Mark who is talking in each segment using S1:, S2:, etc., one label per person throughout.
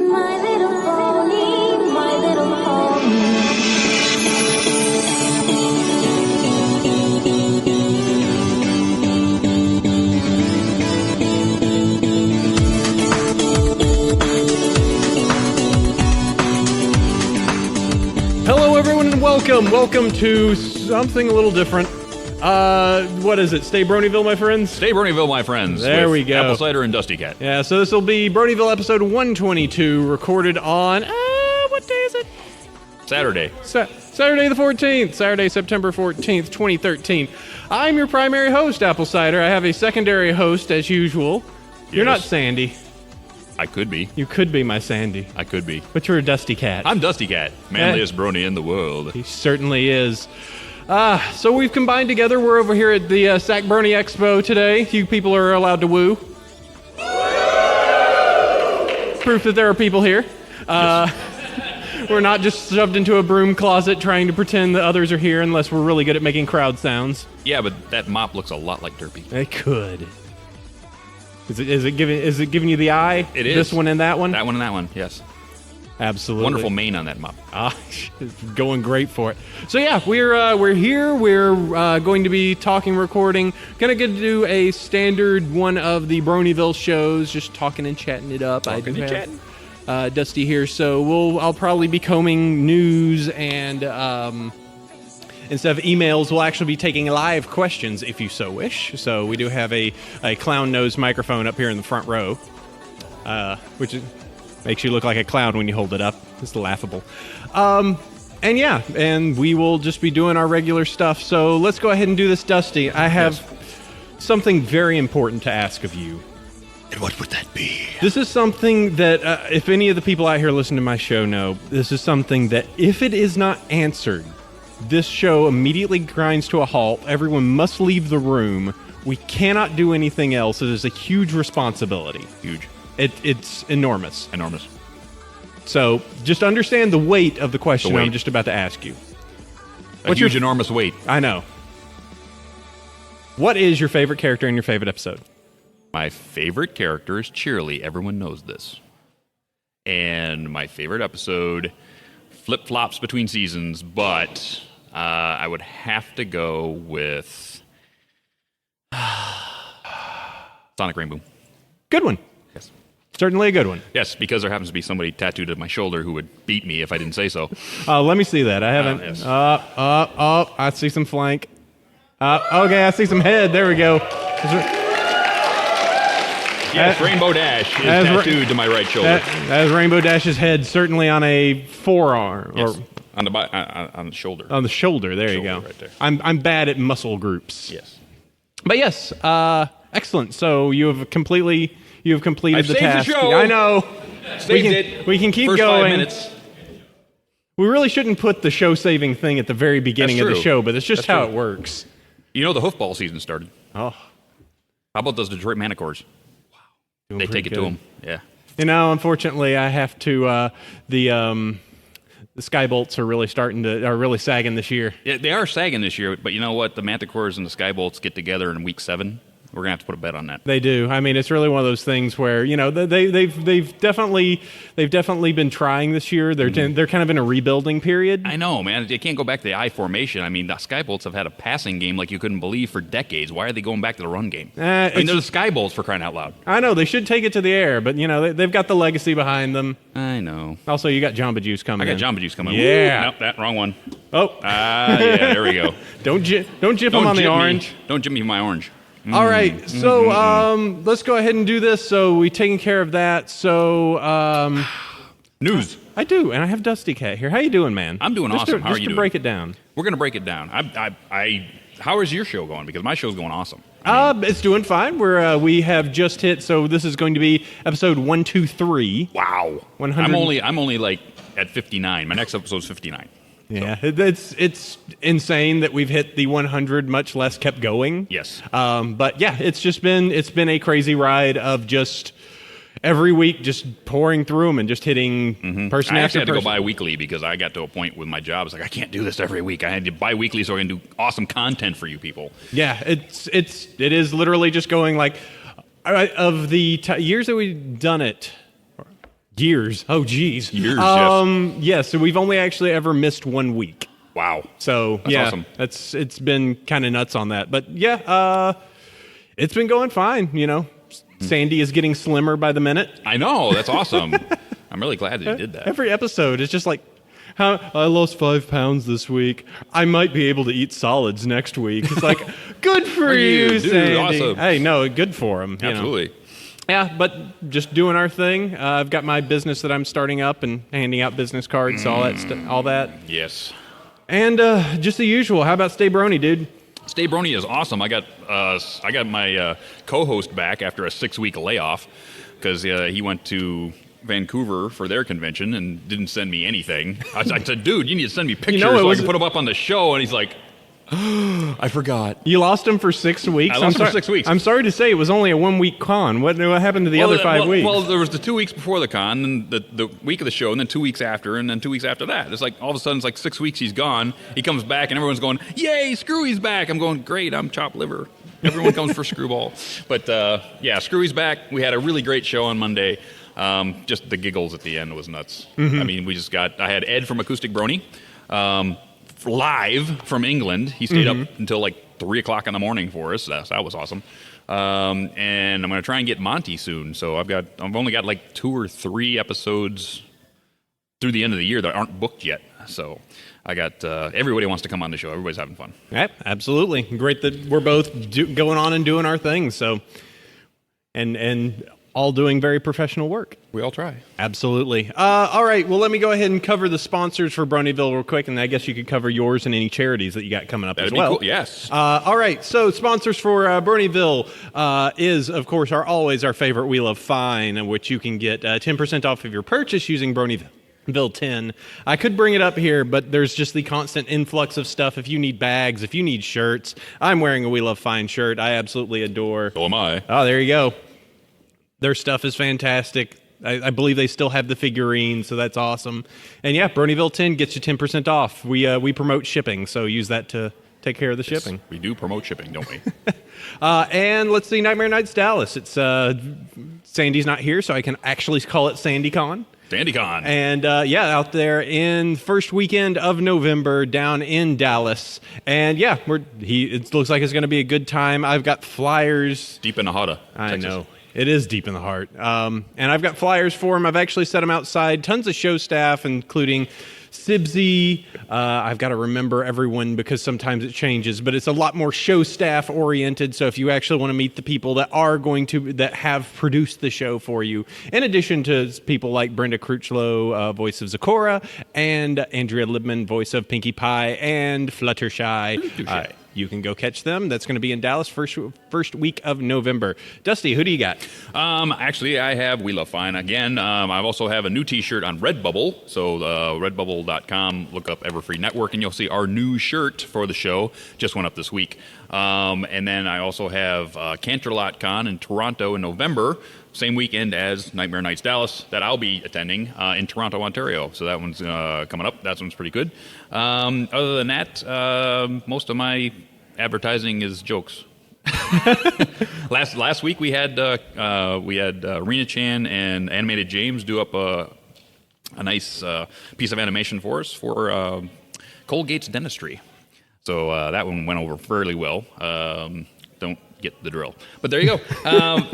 S1: My little pony, my little pony.
S2: Hello, everyone, and welcome to something a little different. What is it? Stay Bronyville, my friends?
S3: Stay Bronyville, my friends.
S2: There
S3: with
S2: we go.
S3: Apple Cider and DustyKatt.
S2: Yeah, so this will be Bronyville episode 122, recorded on, what day is it?
S3: Saturday.
S2: Saturday the 14th, Saturday, September 14th, 2013. I'm your primary host, Apple Cider. I have a secondary host, as usual. You're not
S3: Yes.
S2: Sandy.
S3: I could be.
S2: You could be my Sandy,
S3: I could be.
S2: but you're a DustyKatt.
S3: I'm DustyKatt, manliest Brony in the world.
S2: He certainly is. So we've combined together. We're over here at the SacBronyExpo today. You people are allowed to woo. Proof that there are people here. We're not just shoved into a broom closet trying to pretend that others are here unless we're really good at making crowd sounds.
S3: Yeah, but that mop looks a lot like Derpy.
S2: It could. Is it giving you the eye?
S3: It is.
S2: This one and that one?
S3: That one and that one, yes.
S2: Absolutely.
S3: Wonderful mane on that mop.
S2: It's going great for it. So yeah, we're here. We're going to be talking, recording. Gonna get to do a standard one of the Bronyville shows, just talking and chatting it up.
S3: Talking and chatting.
S2: Dusty here, so I'll probably be combing news and instead of emails, we'll actually be taking live questions if you so wish. So we do have a clown nose microphone up here in the front row, which makes you look like a clown when you hold it up. It's laughable. And yeah, and we will just be doing our regular stuff. So let's go ahead and do this, Dusty. I have something very important to ask of you.
S3: And what would that be?
S2: This is something that, if any of the people out here listening to my show know, this is something that if it is not answered, this show immediately grinds to a halt. Everyone must leave the room. We cannot do anything else. It is a huge responsibility.
S3: Huge.
S2: It's enormous.
S3: Enormous.
S2: So just understand the weight of the question
S3: The weight.
S2: I'm just about to ask you.
S3: A huge, enormous weight.
S2: I know. What is your favorite character in your favorite episode?
S3: My favorite character is Cheerily. Everyone knows this. And my favorite episode flip-flops between seasons, but I would have to go with Sonic Rainboom.
S2: Good one.
S3: Yes.
S2: Certainly a good one.
S3: Yes, because there happens to be somebody tattooed on my shoulder who would beat me if I didn't say so.
S2: Let me see that. I haven't.
S3: yes.
S2: I see some flank. Okay, I see some head. There we go.
S3: Yes, Rainbow Dash is tattooed to my right shoulder.
S2: That is Rainbow Dash's head, certainly on a forearm.
S3: Yes,
S2: Or
S3: on the shoulder.
S2: on the shoulder. There you
S3: Shoulder
S2: go.
S3: right there.
S2: I'm bad at muscle groups.
S3: Yes.
S2: But yes, excellent. So you have completed
S3: I've
S2: the
S3: saved
S2: task.
S3: the show.
S2: I know.
S3: Saved it.
S2: We can keep
S3: First
S2: going.
S3: 5 minutes.
S2: We really shouldn't put the show-saving thing at the very beginning
S3: That's
S2: of the
S3: true.
S2: show, but it's just
S3: That's
S2: how
S3: true.
S2: it works.
S3: You know the hoofball season started.
S2: Oh,
S3: How about those Detroit Manticores?
S2: doing
S3: They
S2: pretty
S3: take it
S2: good.
S3: to them. Yeah.
S2: You know, unfortunately, I have to. The Skybolts are really sagging this year.
S3: Yeah, they are sagging this year, but you know what? The Manticores and the Skybolts get together in week 7. We're gonna have to put a bet on that.
S2: They do. I mean, it's really one of those things where they've definitely been trying this year. They're kind of in a rebuilding period.
S3: I know, man. They can't go back to the I formation. I mean, the Skybolts have had a passing game like you couldn't believe for decades. Why are they going back to the run game? I mean, they're the Skybolts for crying out loud.
S2: I know they should take it to the air, but they've got the legacy behind them.
S3: I know.
S2: Also, you got Jamba Juice coming.
S3: I got Jamba Juice coming.
S2: Yeah.
S3: Woo. Nope, that wrong one.
S2: Oh,
S3: Yeah, there we go.
S2: don't jip them on the orange.
S3: Don't jip me my orange.
S2: All right, so let's go ahead and do this. So we taking care of that. So
S3: News.
S2: I do, and I have DustyKatt here. How you doing, man?
S3: I'm doing
S2: Just
S3: awesome. How are
S2: just
S3: you
S2: to
S3: doing?
S2: break it down.
S3: We're gonna break it down. How is your show going? Because my show's going awesome.
S2: It's doing fine. We have just hit. So this is going to be episode 123.
S3: Wow.
S2: 100.
S3: I'm only like at 59. My next episode's 59.
S2: Yeah, it's insane that we've hit the 100, much less kept going.
S3: Yes.
S2: But yeah, it's been a crazy ride of just every week just pouring through them and just hitting person
S3: I
S2: after
S3: actually had to go
S2: person.
S3: bi-weekly because I got to a point with my job. It's like, I can't do this every week. I had to bi-weekly so I can do awesome content for you people.
S2: Yeah, it is literally just going like, of the years that we've done it, Years. Oh, geez.
S3: Years, yes.
S2: Yeah, so we've only actually ever missed 1 week.
S3: Wow.
S2: So,
S3: That's
S2: yeah,
S3: awesome.
S2: it's been kind of nuts on that. But, yeah, it's been going fine, you know. Sandy is getting slimmer by the minute.
S3: I know. That's awesome. I'm really glad that you did that.
S2: Every episode is just like, I lost 5 pounds this week. I might be able to eat solids next week. It's like, good for you,
S3: dude,
S2: Sandy.
S3: awesome.
S2: Hey, no, good for him.
S3: Absolutely.
S2: Yeah, but just doing our thing. I've got my business that I'm starting up and handing out business cards, all that.
S3: Yes.
S2: And just the usual. How about Stay Brony, dude?
S3: Stay Brony is awesome. I got my co-host back after a 6-week layoff because he went to Vancouver for their convention and didn't send me anything. I said, dude, you need to send me pictures so I can put them up on the show. And he's like, I forgot.
S2: You lost him for 6 weeks?
S3: I lost him for 6 weeks.
S2: I'm sorry to say it was only a 1 week con. What happened to the other 5 weeks?
S3: Well, there was the 2 weeks before the con, and the week of the show, and then 2 weeks after, and then 2 weeks after that. It's like all of a sudden it's like 6 weeks he's gone. He comes back, and everyone's going, yay, Screwy's back. I'm going, great, I'm chopped liver. Everyone comes for Screwball. But yeah, Screwy's back. We had a really great show on Monday. Just the giggles at the end was nuts. I mean, I had Ed from Acoustic Brony. Live from England. He stayed up until like 3 o'clock in the morning for us. That was awesome. And I'm going to try and get Monty soon. So I've only got like 2 or 3 episodes through the end of the year that aren't booked yet. So I got everybody wants to come on the show. Everybody's having fun.
S2: Yep, absolutely. Great that we're both going on and doing our thing. So, and all doing very professional work.
S3: We all try.
S2: Absolutely. All right. Well, let me go ahead and cover the sponsors for Bronyville real quick, and I guess you could cover yours and any charities that you got coming up
S3: That'd
S2: as well.
S3: be cool. Yes.
S2: All right. So sponsors for Bronyville is, of course, always our favorite Wheel of Fine, which you can get 10% off of your purchase using Bronyville 10. I could bring it up here, but there's just the constant influx of stuff. If you need bags, if you need shirts, I'm wearing a Wheel of Fine shirt. I absolutely adore.
S3: So am I.
S2: Oh, there you go. Their stuff is fantastic. I believe they still have the figurines, so that's awesome. And yeah, Bronyville 10 gets you 10% off. We promote shipping, so use that to take care of the shipping.
S3: We do promote shipping, don't we?
S2: And let's see, Nightmare Nights Dallas. It's Sandy's not here, so I can actually call it SandyCon.
S3: SandyCon.
S2: And yeah, out there in first weekend of November down in Dallas. And yeah, it looks like it's going to be a good time. I've got flyers.
S3: Deep in the heart of
S2: I
S3: Texas.
S2: know. It is deep in the heart. And I've got flyers for them. I've actually set them outside. Tons of show staff, including Sibsy. I've got to remember everyone because sometimes it changes, but it's a lot more show staff oriented. So if you actually want to meet the people that have produced the show for you, in addition to people like Brenda Cruchlow, voice of Zecora, and Andrea Libman, voice of Pinkie Pie and Fluttershy. You can go catch them. That's going to be in Dallas first week of November. Dusty, who do you got?
S3: Actually, I have We Love Fine again. I also have a new T-shirt on Redbubble. So redbubble.com, look up Everfree Network, and you'll see our new shirt for the show. Just went up this week. And then I also have Canterlot Con in Toronto in November, same weekend as Nightmare Nights Dallas, that I'll be attending in Toronto, Ontario. So that one's coming up. That one's pretty good. Other than that, most of my advertising is jokes. Last week we had Rena Chan and Animated James do up a nice piece of animation for us for Colgate's Dentistry. So that one went over fairly well. Don't get the drill, but there you go.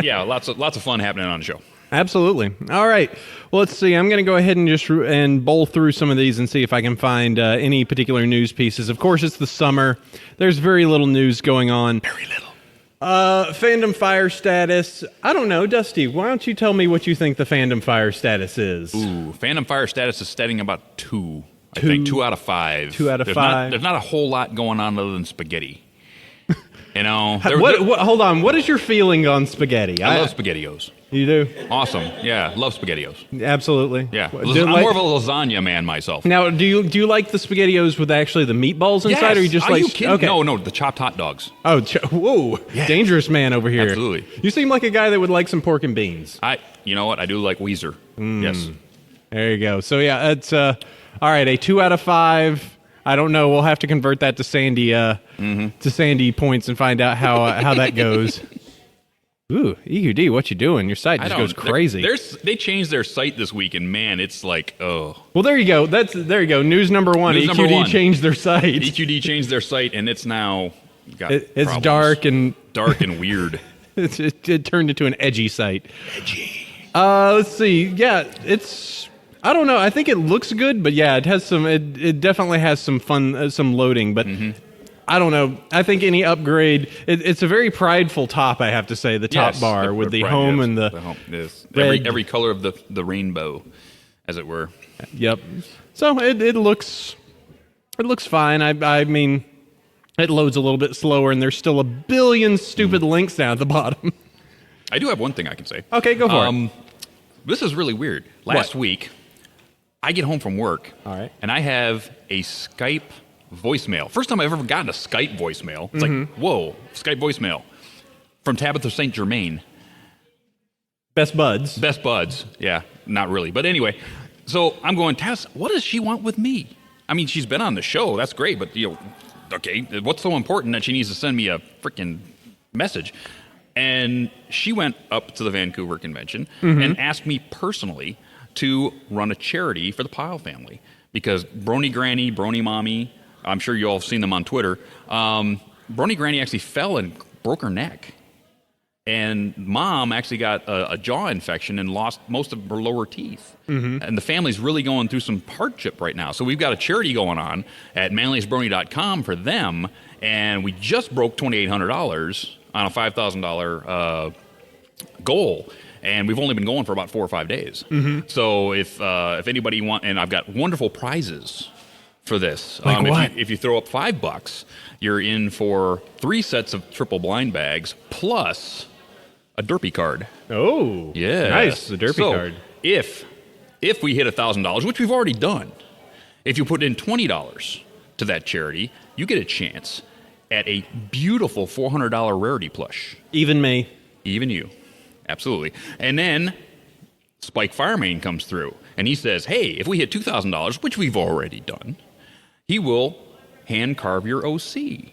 S3: Yeah, lots of fun happening on the show.
S2: Absolutely. All right. Well, let's see. I'm going to go ahead and just bowl through some of these and see if I can find any particular news pieces. Of course, it's the summer. There's very little news going on.
S3: Very little.
S2: Fandom fire status. I don't know, Dusty. Why don't you tell me what you think the fandom fire status is?
S3: Ooh, fandom fire status is setting about 2. I think 2 out of 5.
S2: 2 out of 5.
S3: There's not a whole lot going on other than spaghetti. You know,
S2: hold on. What is your feeling on spaghetti?
S3: I love SpaghettiOs.
S2: You do?
S3: Awesome. Yeah, love SpaghettiOs.
S2: Absolutely.
S3: Yeah, I'm more of a lasagna man myself.
S2: Now, do you like the SpaghettiOs with actually the meatballs inside,
S3: yes.
S2: or you just
S3: Are
S2: like?
S3: You kidding?
S2: Okay.
S3: No, the chopped hot dogs.
S2: Oh, whoa!
S3: Yeah.
S2: Dangerous man over here.
S3: Absolutely.
S2: You seem like a guy that would like some pork and beans.
S3: You know what? I do like Weezer. Yes.
S2: There you go. So yeah, it's all right. A 2 out of 5. I don't know. We'll have to convert that to Sandy to Sandy points and find out how that goes. Ooh, EQD, what you doing? Your site just goes crazy.
S3: They changed their site this week, and man, it's like, oh.
S2: Well, there you go. There you go. News number one.
S3: News
S2: EQD
S3: number one.
S2: changed their site.
S3: EQD changed their site, and it's now got
S2: It's
S3: problems.
S2: dark and
S3: weird.
S2: it turned into an edgy site.
S3: Edgy.
S2: Let's see. Yeah, it's. I don't know. I think it looks good, but yeah, it has some. It definitely has some fun, some loading, but. I don't know. I think any upgrade, it's a very prideful top, I have to say, the top bar with the home and the
S3: home. Yes.
S2: Red.
S3: Every color of the rainbow, as it were.
S2: Yep. So it looks fine. I mean, it loads a little bit slower, and there's still a billion stupid links down at the bottom.
S3: I do have one thing I can say.
S2: Okay, go for it.
S3: This is really weird. Last week, I get home from work,
S2: All right.
S3: and I have a Skype voicemail. First time I've ever gotten a Skype voicemail. It's like, whoa, Skype voicemail from Tabitha St. Germain.
S2: Best buds.
S3: Best buds. Yeah, not really. But anyway, so I'm going, Tess, what does she want with me? I mean, she's been on the show. That's great. But, okay, what's so important that she needs to send me a freaking message? And she went up to the Vancouver convention and asked me personally to run a charity for the Pyle family. Because Brony Granny, Brony Mommy, I'm sure you all have seen them on Twitter. Brony Granny actually fell and broke her neck. And Mom actually got a jaw infection and lost most of her lower teeth. And the family's really going through some hardship right now. So we've got a charity going on at manliestbrony.com for them. And we just broke $2,800 on a $5,000 goal. And we've only been going for about 4 or 5 days. So if anybody wants, and I've got wonderful prizes for this.
S2: Like what?
S3: If you throw up $5, you're in for 3 sets of triple blind bags plus a derpy card.
S2: Oh,
S3: Yeah,
S2: nice, the derpy card.
S3: If we hit $1,000, which we've already done, if you put in $20 to that charity, you get a chance at a beautiful $400 rarity plush.
S2: Even me.
S3: Even you. Absolutely. And then Spike Firemane comes through, and he says, hey, if we hit $2,000, which we've already done, he will hand carve your OC.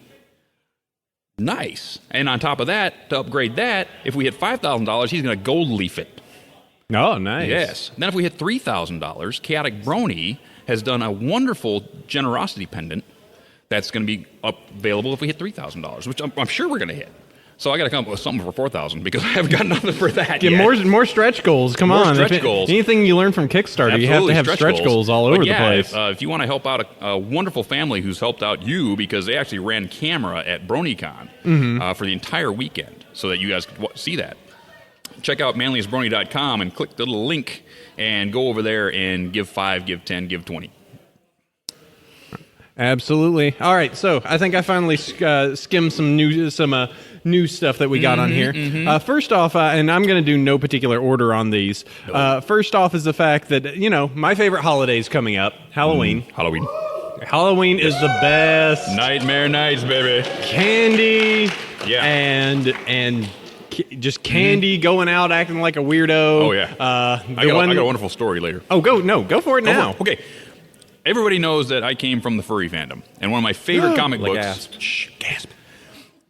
S3: Nice. And on top of that, to upgrade that, if we hit $5,000, he's going to gold leaf it.
S2: Oh, nice.
S3: Yes. Then if we hit $3,000, Chaotic Brony has done a wonderful generosity pendant that's going to be available if we hit $3,000, which I'm sure we're going to hit. So I got to come up with something for $4,000 because I haven't got nothing for that yet.
S2: More stretch goals. Come on.
S3: Stretch goals.
S2: Anything you learn from Kickstarter, you have to have stretch goals all over the place.
S3: If you want to help out a wonderful family who's helped out you because they actually ran camera at BronyCon for the entire weekend so that you guys could see that. Check out manliestbrony.com and click the little link and go over there and give 5, give 10, give 20.
S2: Absolutely. All right, so I think I finally skimmed some new stuff that we got on here. First off, and I'm going to do no particular order on these. First off is the fact that, my favorite holiday is coming up, Halloween. Halloween is the best.
S3: Nightmare nights, baby.
S2: Candy.
S3: Yeah.
S2: And just candy going out acting like a weirdo.
S3: Oh, yeah. I got a wonderful story later.
S2: Oh, go for it now.
S3: Okay. Everybody knows that I came from the furry fandom, and one of my favorite comic books.
S2: Gasp.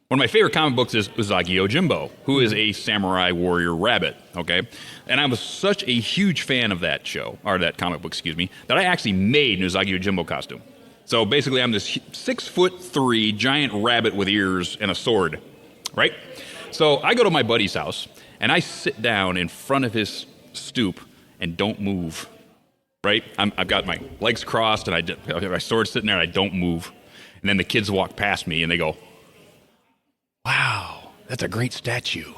S3: One of my favorite comic books is Usagi Yojimbo, who is a samurai warrior rabbit. Okay, and I was such a huge fan of that show, or that comic book, that I actually made an Usagi Yojimbo costume. So basically, I'm this 6'3" giant rabbit with ears and a sword, right? So I go to my buddy's house, and I sit down in front of his stoop and don't move. Right? I've got my legs crossed, and my sword's sitting there, and I don't move. And then the kids walk past me, and they go, wow, that's a great statue.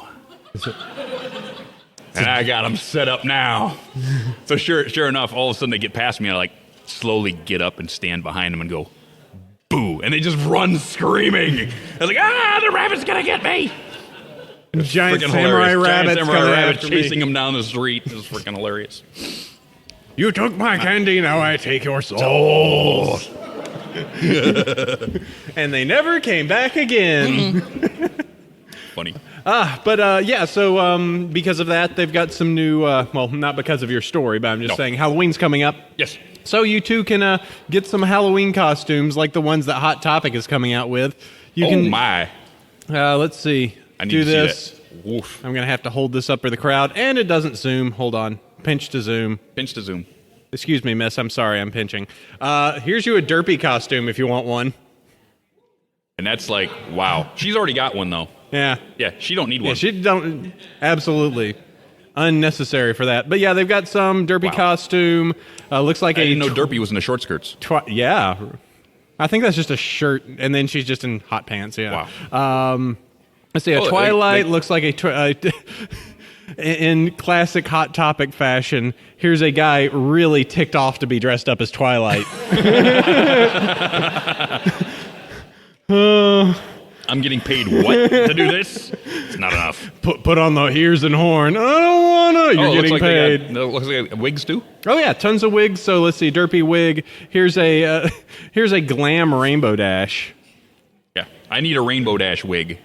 S3: And I got them set up now. So sure enough, all of a sudden they get past me, and I slowly get up and stand behind them and go, boo. And they just run screaming. I was like, the rabbit's going to get me.
S2: Giant samurai rabbit
S3: chasing him down the street. It was freaking hilarious.
S2: You took my candy, now I take your soul. And they never came back again.
S3: Funny.
S2: So because of that, they've got some new, not because of your story, but I'm just saying Halloween's coming up.
S3: Yes.
S2: So you too can get some Halloween costumes like the ones that Hot Topic is coming out with.
S3: My.
S2: Let's see.
S3: I need to see that. Oof.
S2: I'm going to have to hold this up for the crowd, and it doesn't zoom. Hold on. Pinch to zoom.
S3: Pinch to zoom.
S2: Excuse me, miss. I'm sorry. I'm pinching. Here's you a derpy costume if you want one.
S3: And that's like, wow. She's already got one, though.
S2: Yeah.
S3: Yeah, she don't need one.
S2: Yeah, she don't. Absolutely. Unnecessary for that. But yeah, they've got some derpy costume. Looks like
S3: I didn't know Derpy was in the short skirts.
S2: Yeah. I think that's just a shirt, and then she's just in hot pants. Yeah.
S3: Wow.
S2: Let's see. A Twilight looks like in classic Hot Topic fashion. Here's a guy really ticked off to be dressed up as Twilight.
S3: I'm getting paid what to do this? It's not enough.
S2: Put on the ears and horn. I don't wanna. You're getting paid.
S3: It looks like wigs too.
S2: Oh yeah, tons of wigs. So let's see, derpy wig. Here's a glam rainbow dash.
S3: Yeah, I need a rainbow dash wig.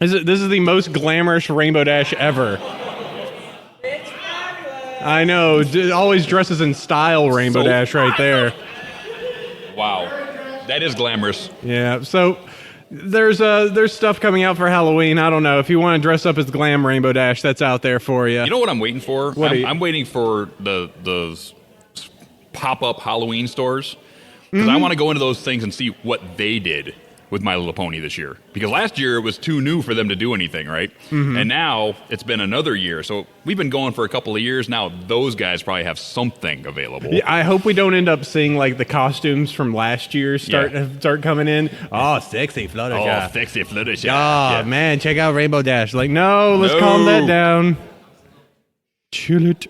S2: This is the most glamorous rainbow dash ever. I know. Always dresses in style rainbow dash right there.
S3: Wow, that is glamorous.
S2: Yeah. So there's stuff coming out for Halloween. I don't know if you want to dress up as glam rainbow dash. That's out there for you.
S3: You know what I'm waiting for?
S2: What
S3: I'm waiting for the pop-up Halloween stores because I want to go into those things and see what they did with My Little Pony this year. Because last year it was too new for them to do anything, right? Mm-hmm. And now it's been another year. So we've been going for a couple of years now. Those guys probably have something available.
S2: Yeah, I hope we don't end up seeing like the costumes from last year start coming in. Oh, sexy Fluttershy.
S3: Oh, sexy Fluttershy.
S2: Oh, man, check out Rainbow Dash. Like, no, let's calm that down. Chill it.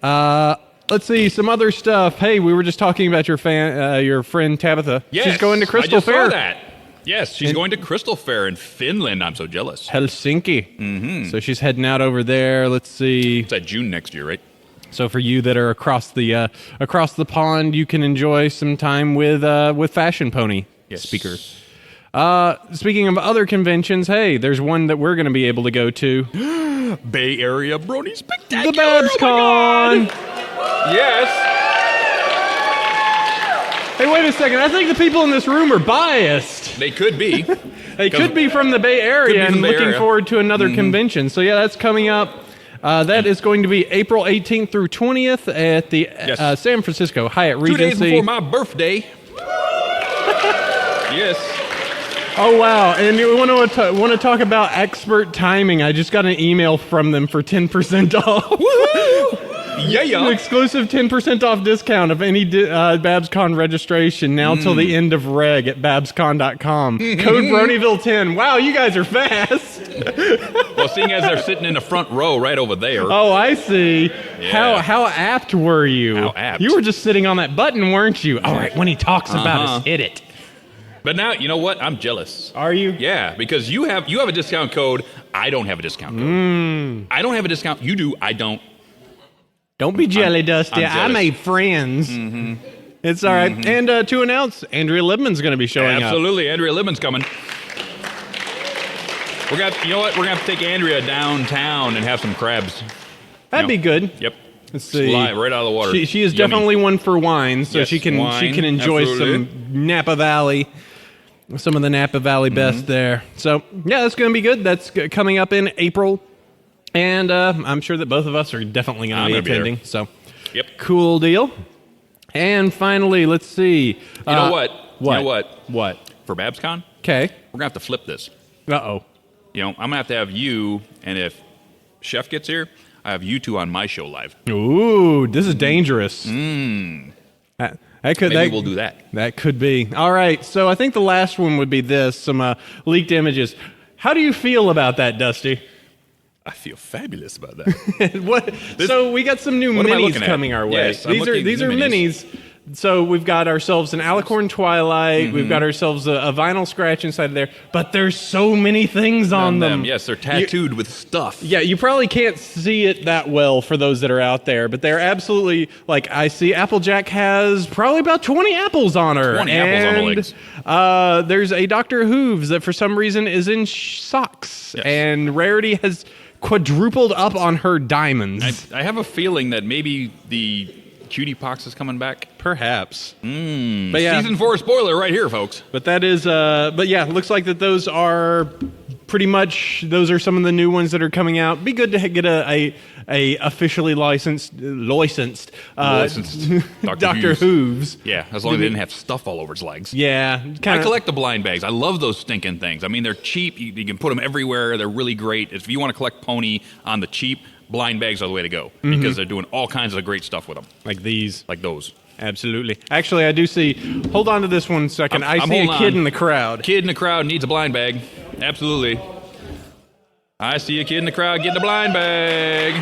S2: Let's see, some other stuff. Hey, we were just talking about your friend Tabitha.
S3: Yes,
S2: she's going to Crystal Fair.
S3: I just saw that. Yes, she's going to Crystal Fair in Finland. I'm so jealous.
S2: Helsinki. Mm-hmm. So she's heading out over there. Let's see.
S3: It's at June next year, right?
S2: So for you that are across the pond, you can enjoy some time with Fashion Pony speaker. Speaking of other conventions, hey, there's one that we're going to be able to go to.
S3: Bay Area Brony Spectacular.
S2: The BabsCon.
S3: Yes.
S2: Hey, wait a second. I think the people in this room are biased.
S3: They could be.
S2: They could be from the Bay Area and looking forward to another convention. So, yeah, that's coming up. That is going to be April 18th through 20th at the San Francisco Hyatt Regency.
S3: 2 days before my birthday. Yes.
S2: Oh, wow. And you want to talk about expert timing. I just got an email from them for 10% off.
S3: Woohoo! Yeah.
S2: An exclusive 10% off discount of any BabsCon registration now till the end of reg at babscon.com. Code Bronyville 10. Wow, you guys are fast.
S3: Well, seeing as they're sitting in the front row right over there.
S2: Oh, I see.
S3: Yeah.
S2: How apt were you?
S3: How apt.
S2: You were just sitting on that button, weren't you? All right, when he talks about us, hit it.
S3: But now, you know what? I'm jealous.
S2: Are you?
S3: Yeah, because you have a discount code. I don't have a discount code. I don't have a discount. You do. I don't.
S2: Don't be jelly, Dusty. I made friends. Mm-hmm. It's all right. And to announce, Andrea Libman's going to be showing up.
S3: Absolutely. Andrea Libman's coming. You know what? We're going to have to take Andrea downtown and have some crabs.
S2: That'd be good.
S3: Yep.
S2: Let's see.
S3: Live right out of the water.
S2: She is definitely one for wine, so
S3: yes,
S2: she can enjoy some Napa Valley. Some of the Napa Valley best there. So, yeah, that's going to be good. That's coming up in April. And I'm sure that both of us are definitely going to be attending. So, cool deal. And finally, let's see.
S3: You know what?
S2: What?
S3: You know what?
S2: What?
S3: For BabsCon,
S2: okay,
S3: we're going to have to flip this.
S2: Uh-oh.
S3: You know, I'm going to have you, and if Chef gets here, I have you two on my show live.
S2: Ooh, this is dangerous.
S3: Maybe
S2: We'll
S3: do that.
S2: That could be. All right, so I think the last one would be this, some leaked images. How do you feel about that, Dusty?
S3: I feel fabulous about that.
S2: So we got some new minis coming our way.
S3: Yes,
S2: these are minis. So we've got ourselves an Alicorn Twilight. We've got ourselves a vinyl scratch inside of there. But there's so many things on them.
S3: Yes, they're tattooed with stuff.
S2: Yeah, you probably can't see it that well for those that are out there. But they're absolutely, like, I see Applejack has probably about 20 apples on her.
S3: 20 apples on the legs.
S2: There's a Dr. Hooves that for some reason is in socks. Yes. And Rarity has quadrupled up on her diamonds.
S3: I have a feeling that maybe the Cutie Pox is coming back.
S2: Perhaps.
S3: But yeah. Season 4 spoiler right here, folks.
S2: But that is, but yeah, looks like that those are pretty much those are some of the new ones that are coming out. Be good to get a officially licensed Dr. Hooves.
S3: Yeah, as long as they didn't have stuff all over its legs.
S2: Yeah,
S3: I collect the blind bags. I love those stinking things. I mean, they're cheap. You can put them everywhere. They're really great. If you want to collect pony on the cheap, blind bags are the way to go because they're doing all kinds of great stuff with them.
S2: Like these.
S3: Like those.
S2: Absolutely. Actually, I do see. Hold on to this one second. I see a kid in the crowd.
S3: Kid in the crowd needs a blind bag. Absolutely. I see a kid in the crowd getting a blind bag.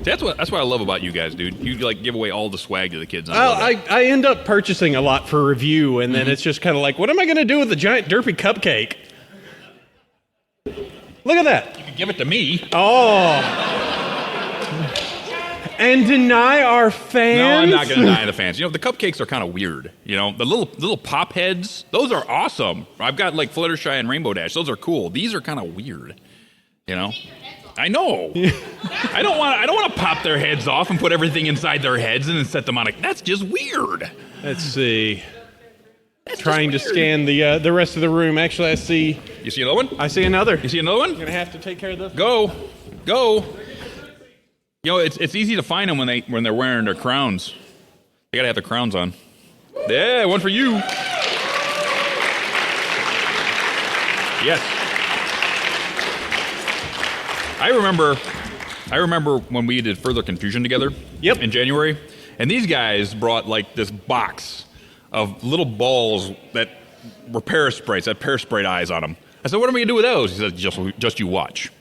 S3: That's what I love about you guys, dude. You like give away all the swag to the kids.
S2: I end up purchasing a lot for review, and then it's just kind of like, what am I going to do with the giant derpy cupcake? Look at that.
S3: You can give it to me.
S2: Oh. And deny our fans?
S3: No, I'm not going to deny the fans. You know, the cupcakes are kind of weird. You know, the little pop heads, those are awesome. I've got like Fluttershy and Rainbow Dash. Those are cool. These are kind of weird. You know? I know. I don't want to pop their heads off and put everything inside their heads and then set them on that's just weird.
S2: Let's see. Trying to scan the rest of the room. Actually, I see.
S3: You see another one?
S2: I see another.
S3: You see another one?
S2: You're gonna have to take care of this.
S3: Go. You know, it's easy to find them when they're wearing their crowns. They gotta have their crowns on. Yeah, one for you. Yes. I remember when we did Further Confusion together.
S2: Yep.
S3: In January, and these guys brought like this box of little balls that were pear sprays, that pear sprayed eyes on them. I said, what are we going to do with those? He said, just you watch.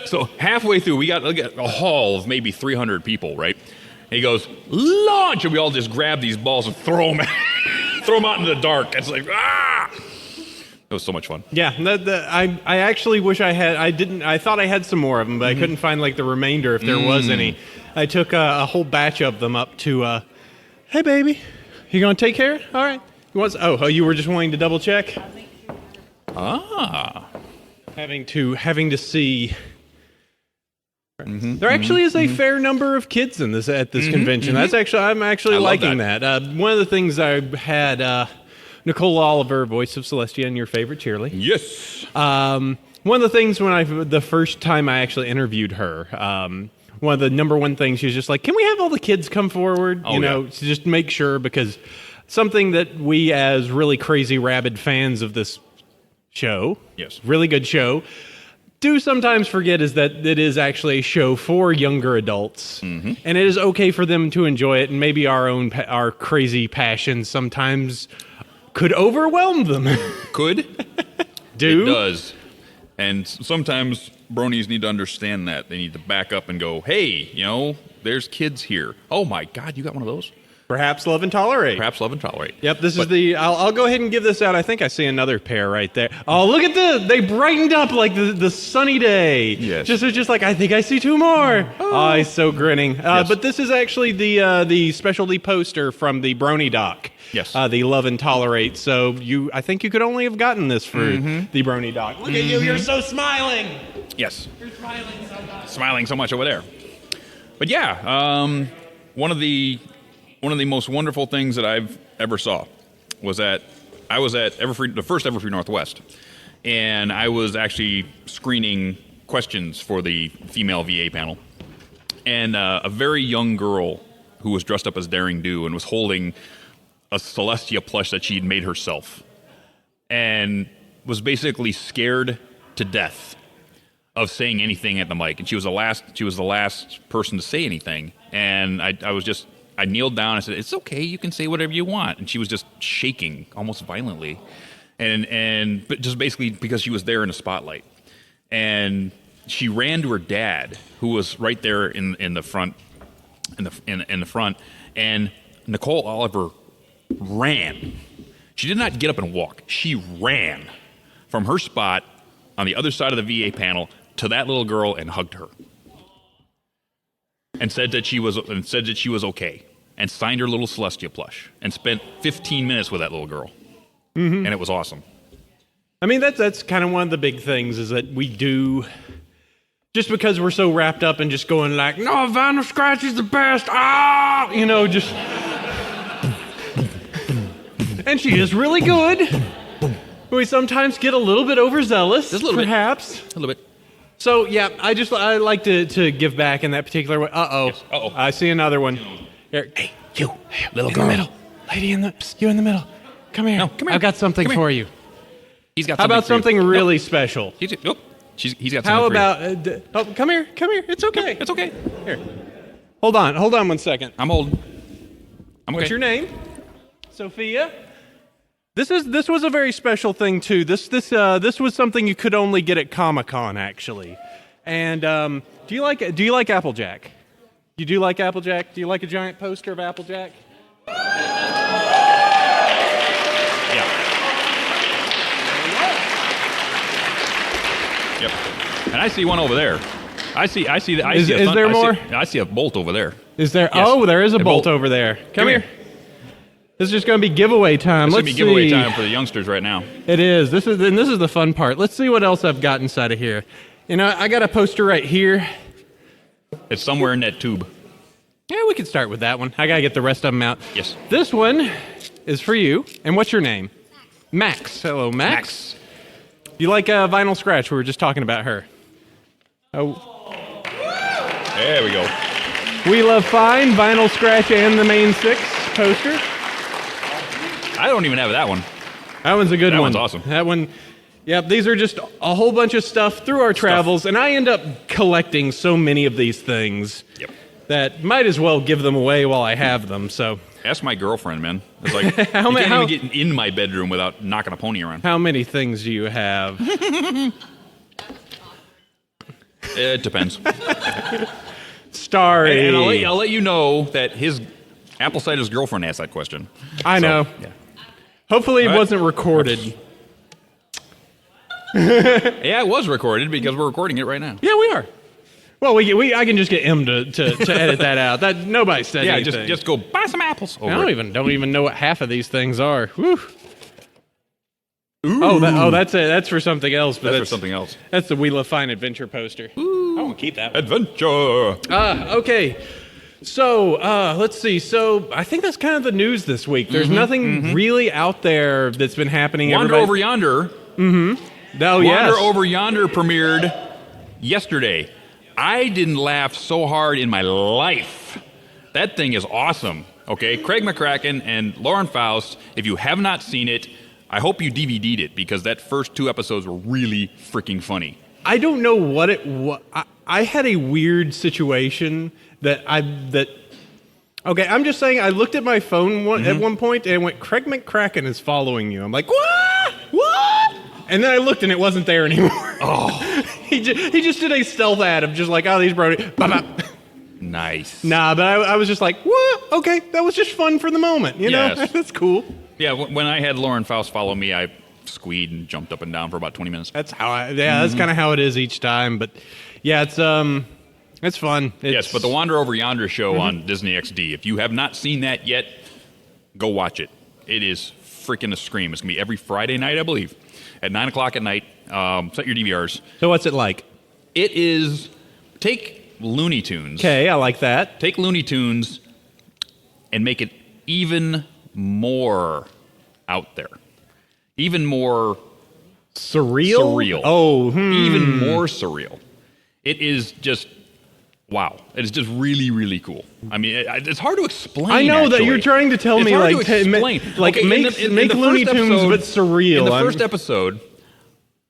S3: So halfway through, we got a hall of maybe 300 people, right? And he goes, launch! And we all just grab these balls and throw them out into the dark. It's like, ah! It was so much fun.
S2: Yeah, I actually wish I had. I thought I had some more of them, but I couldn't find like the remainder if there was any. I took a whole batch of them up to, hey, baby. You gonna take care? All right. You were just wanting to double check?
S3: Ah.
S2: Having to see. There actually is a fair number of kids in this convention. That's I'm actually liking that. One of the things I had Nicole Oliver, voice of Celestia, and your favorite Cheerly.
S3: Yes.
S2: One of the things the first time I actually interviewed her. One of the number one things, she was just like, can we have all the kids come forward? To just make sure, because something that we as really crazy rabid fans of this show,
S3: yes,
S2: really good show, do sometimes forget is that it is actually a show for younger adults. And it is okay for them to enjoy it, and maybe our crazy passions sometimes could overwhelm them.
S3: Could.
S2: It
S3: does. And sometimes bronies need to understand that. They need to back up and go, hey, there's kids here. Oh, my God, you got one of those?
S2: Perhaps love and tolerate. Yep, this is I'll go ahead and give this out. I think I see another pair right there. Oh, look at this. They brightened up like the sunny day.
S3: Yes.
S2: Just like, I think I see two more. Oh, he's so grinning.
S3: Yes.
S2: But this is actually the specialty poster from the Brony doc.
S3: Yes.
S2: The love and tolerate. So I think you could only have gotten this for the Brony doc. Look at you. You're so smiling.
S3: Yes.
S2: You're smiling so much.
S3: Smiling so much over there. But yeah, one of the most wonderful things that I've ever saw was that I was at the first Everfree Northwest, and I was actually screening questions for the female VA panel, and a very young girl who was dressed up as Daring Do and was holding a Celestia plush that she'd made herself, and was basically scared to death of saying anything at the mic, and she was the last person to say anything, and I kneeled down and said, it's okay, you can say whatever you want. And she was just shaking almost violently. But just basically because she was there in the spotlight. And she ran to her dad, who was right there in the front, in the front. And Nicole Oliver ran. She did not get up and walk. She ran from her spot on the other side of the VA panel to that little girl and hugged her. And said that she was okay, and signed her little Celestia plush, and spent 15 minutes with that little girl, and it was awesome.
S2: I mean, that's kind of one of the big things is that we do just because we're so wrapped up in just going like, no, Vinyl Scratch is the best. Ah, you know, just. And she is really good. We sometimes get a little bit overzealous,
S3: just a little
S2: perhaps.
S3: Bit. A little bit.
S2: So yeah, I like to give back in that particular way.
S3: Yes.
S2: I see another one. Here. Hey, you, little girl, in the middle, lady you in the middle. Come here.
S3: No, come here.
S2: I've got something for you.
S3: He's got.
S2: How about something really
S3: nope.
S2: special?
S3: He's got something.
S2: How
S3: for
S2: about?
S3: you.
S2: Come here. It's okay.
S3: No, it's okay.
S2: Here. Hold on 1 second.
S3: I'm holding. I'm okay.
S2: What's your name? Sophia. This was a very special thing too. This was something you could only get at Comic-Con actually. And do you like Applejack? You do like Applejack? Do you like a giant poster of Applejack?
S3: Yeah. Yep. And I see one over there. Is there more? I see a bolt over there.
S2: Is there?
S3: Yes.
S2: Oh, there is a bolt
S3: bolt
S2: over there. Come here.
S3: here.
S2: This is just going to be giveaway time.
S3: This is giveaway time for the youngsters right now.
S2: It is. This is the fun part. Let's see what else I've got inside of here. You know, I got a poster right here.
S3: It's somewhere in that tube.
S2: Yeah, we can start with that one. I got to get the rest of them out.
S3: Yes.
S2: This one is for you. And what's your name? Max. Hello, Max. You like Vinyl Scratch? We were just talking about her. Oh.
S3: There we go.
S2: We Love Fine, Vinyl Scratch, and the Main Six poster.
S3: I don't even have that one.
S2: That one's a good one.
S3: That one's awesome.
S2: That one, yep, these are just a whole bunch of stuff through our travels, and I end up collecting so many of these things that might as well give them away while I have them, so.
S3: Ask my girlfriend, man. It's like, you can't even get in my bedroom without knocking a pony around.
S2: How many things do you have?
S3: It depends.
S2: Starry.
S3: And I'll let you know that his Apple Cider's girlfriend asked that question.
S2: I know.
S3: Yeah.
S2: Hopefully it wasn't recorded.
S3: Yeah, it was recorded because we're recording it right now.
S2: Yeah, we are. Well, I can just get him to edit that out. That nobody said anything.
S3: Yeah, just go buy some apples.
S2: I don't even know what half of these things are. Whew. Oh, that's for something else. But
S3: that's for something else.
S2: That's the We Love Fine Adventure poster.
S3: Ooh.
S2: I want to keep that one.
S3: Adventure.
S2: Okay. So, let's see. So, I think that's kind of the news this week. There's nothing really out there that's been happening.
S3: Wander Over Yonder.
S2: Mm-hmm. Oh, yes.
S3: Wander Over Yonder premiered yesterday. I didn't laugh so hard in my life. That thing is awesome. Okay, Craig McCracken and Lauren Faust, if you have not seen it, I hope you DVD'd it because that first 2 episodes were really freaking funny.
S2: I don't know what it was. I had a weird situation that okay, I'm just saying I looked at my phone at one point and it went, Craig McCracken is following you. I'm like, what? And then I looked and it wasn't there anymore.
S3: Oh.
S2: He just did a stealth ad of just like, oh, these Brony.
S3: Nice.
S2: Nah, but I was just like, what? Okay, that was just fun for the moment. You know, that's cool.
S3: Yeah, when I had Lauren Faust follow me, I squeed and jumped up and down for about 20 minutes.
S2: That's how that's kind of how it is each time. But yeah, it's fun.
S3: Yes, but the Wander Over Yonder show on Disney XD, if you have not seen that yet, go watch it. It is freaking a scream. It's going to be every Friday night, I believe, at 9 o'clock at night. Set your DVRs.
S2: So what's it like?
S3: It is, take Looney Tunes.
S2: Okay, I like that.
S3: Take Looney Tunes and make it even more out there. Even more
S2: surreal. Oh,
S3: even more surreal. It is just wow. It is just really, really cool. I mean, it's hard to explain.
S2: I know
S3: actually.
S2: that you're trying to tell
S3: it's
S2: me
S3: hard
S2: like
S3: to explain.
S2: Like
S3: okay,
S2: make Looney Tunes but surreal.
S3: In the first episode,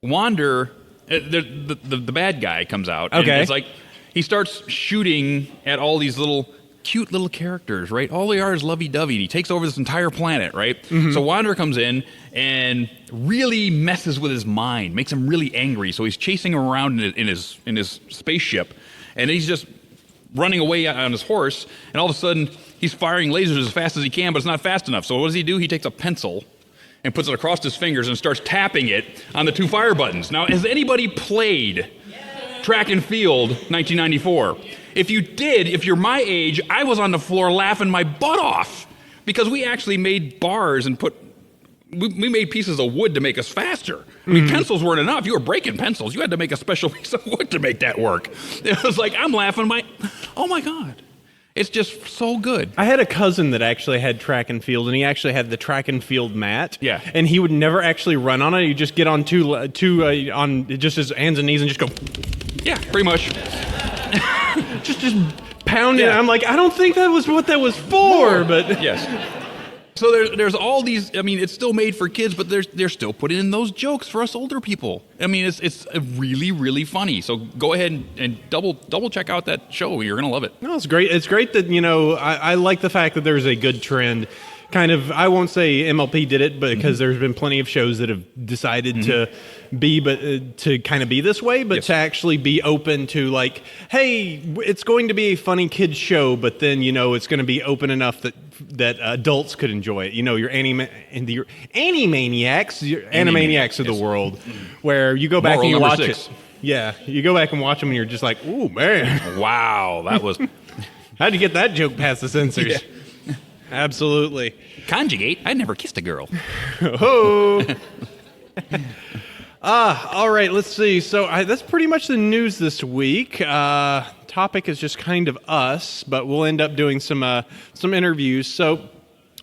S3: Wander, the bad guy comes out. And it's like he starts shooting at all these cute little characters, right? All they are is lovey-dovey, and he takes over this entire planet, right? So Wander comes in and really messes with his mind, makes him really angry. So he's chasing him around in his spaceship, and he's just running away on his horse, and all of a sudden he's firing lasers as fast as he can, but it's not fast enough. So what does he do? He takes a pencil and puts it across his fingers and starts tapping it on the 2 fire buttons. Now, has anybody played track and field 1994? If you did, if you're my age, I was on the floor laughing my butt off because we actually made bars and put we made pieces of wood to make us faster. I mean, pencils weren't enough. You were breaking pencils. You had to make a special piece of wood to make that work. It was like, I'm laughing oh my God. It's just so good.
S2: I had a cousin that actually had track and field, and he actually had the track and field mat.
S3: Yeah.
S2: And he would never actually run on it. He'd just get on on just his hands and knees and just go.
S3: Yeah, pretty much.
S2: just pounding.
S3: Yeah.
S2: I'm like, I don't think that was what that was for, but
S3: Yes. So there's all these. I mean, it's still made for kids, but they're still putting in those jokes for us older people. I mean, it's really, really funny. So go ahead and double check out that show. You're gonna love it.
S2: No, it's great. It's great that, I like the fact that there's a good trend. Kind of, I won't say MLP did it, but because there's been plenty of shows that have decided to be, to kind of be this way, but to actually be open to like, hey, it's going to be a funny kids show, but then it's going to be open enough that adults could enjoy it. Your Animaniacs, your Animaniacs of the world, where you go back and you watch it. Yeah, you go back and watch them, and you're just like, ooh man,
S3: Wow, that was.
S2: how'd you get that joke past the censors?
S3: Yeah.
S2: Absolutely.
S3: Conjugate. I never kissed a girl.
S2: Oh. All right. Let's see. So that's pretty much the news this week. Topic is just kind of us, but we'll end up doing some interviews. So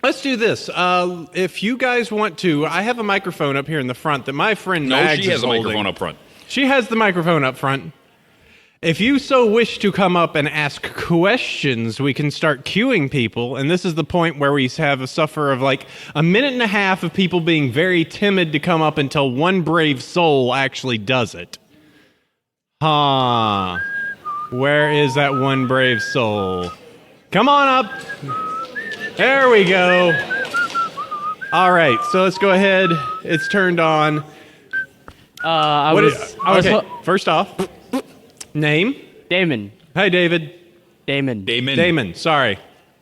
S2: let's do this. If you guys want to, I have a microphone up here in the front that my friend Mags
S3: she has
S2: is
S3: a
S2: holding.
S3: microphone up front.
S2: She has the microphone up front. If you so wish to come up and ask questions, we can start queuing people. And this is the point where we have a suffer of like a minute and a half of people being very timid to come up until one brave soul actually does it. Huh. Where is that one brave soul? Come on up. There we go. All right, so let's go ahead. It's turned on. First off, name?
S4: Damon.
S2: Hi, David.
S4: Damon.
S2: Sorry.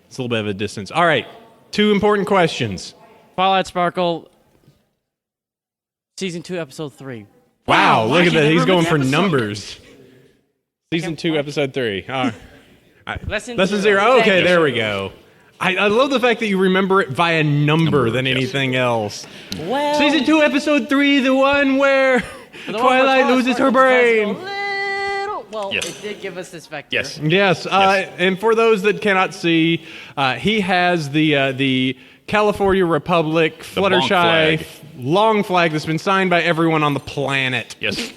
S2: It's a little bit of a distance. All right. 2 important questions.
S4: Fallout Sparkle. Season 2, Episode 3.
S2: Wow, look at that. He's going for numbers. Season 2, Episode 3.
S4: Lesson
S2: 0. Okay, there we go. I love the fact that you remember it via number than anything else.
S4: Well,
S2: Season 2, Episode 3, the one where Twilight loses her brain.
S3: Yes.
S4: It did give us this vector.
S3: Yes.
S2: Yes, and for those that cannot see, he has the California Republic Fluttershy long flag that's been signed by everyone on the planet.
S3: Yes.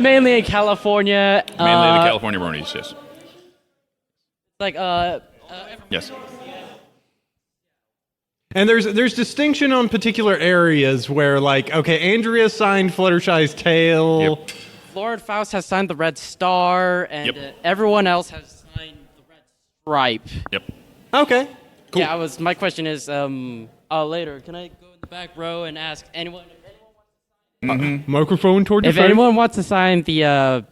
S4: Mainly in California.
S3: Mainly the California Bronies, yes.
S4: Like,
S3: Yes.
S2: And there's distinction on particular areas where, like, okay, Andrea signed Fluttershy's tail.
S3: Yep.
S4: Lord Faust has signed the Red Star, and
S3: Yep.
S4: Everyone else has signed the Red Stripe.
S3: Yep.
S2: Okay.
S3: Cool.
S4: Yeah, my question is, later, can I go in the back row and ask anyone
S2: Microphone toward your
S4: if
S2: face.
S4: anyone wants to sign the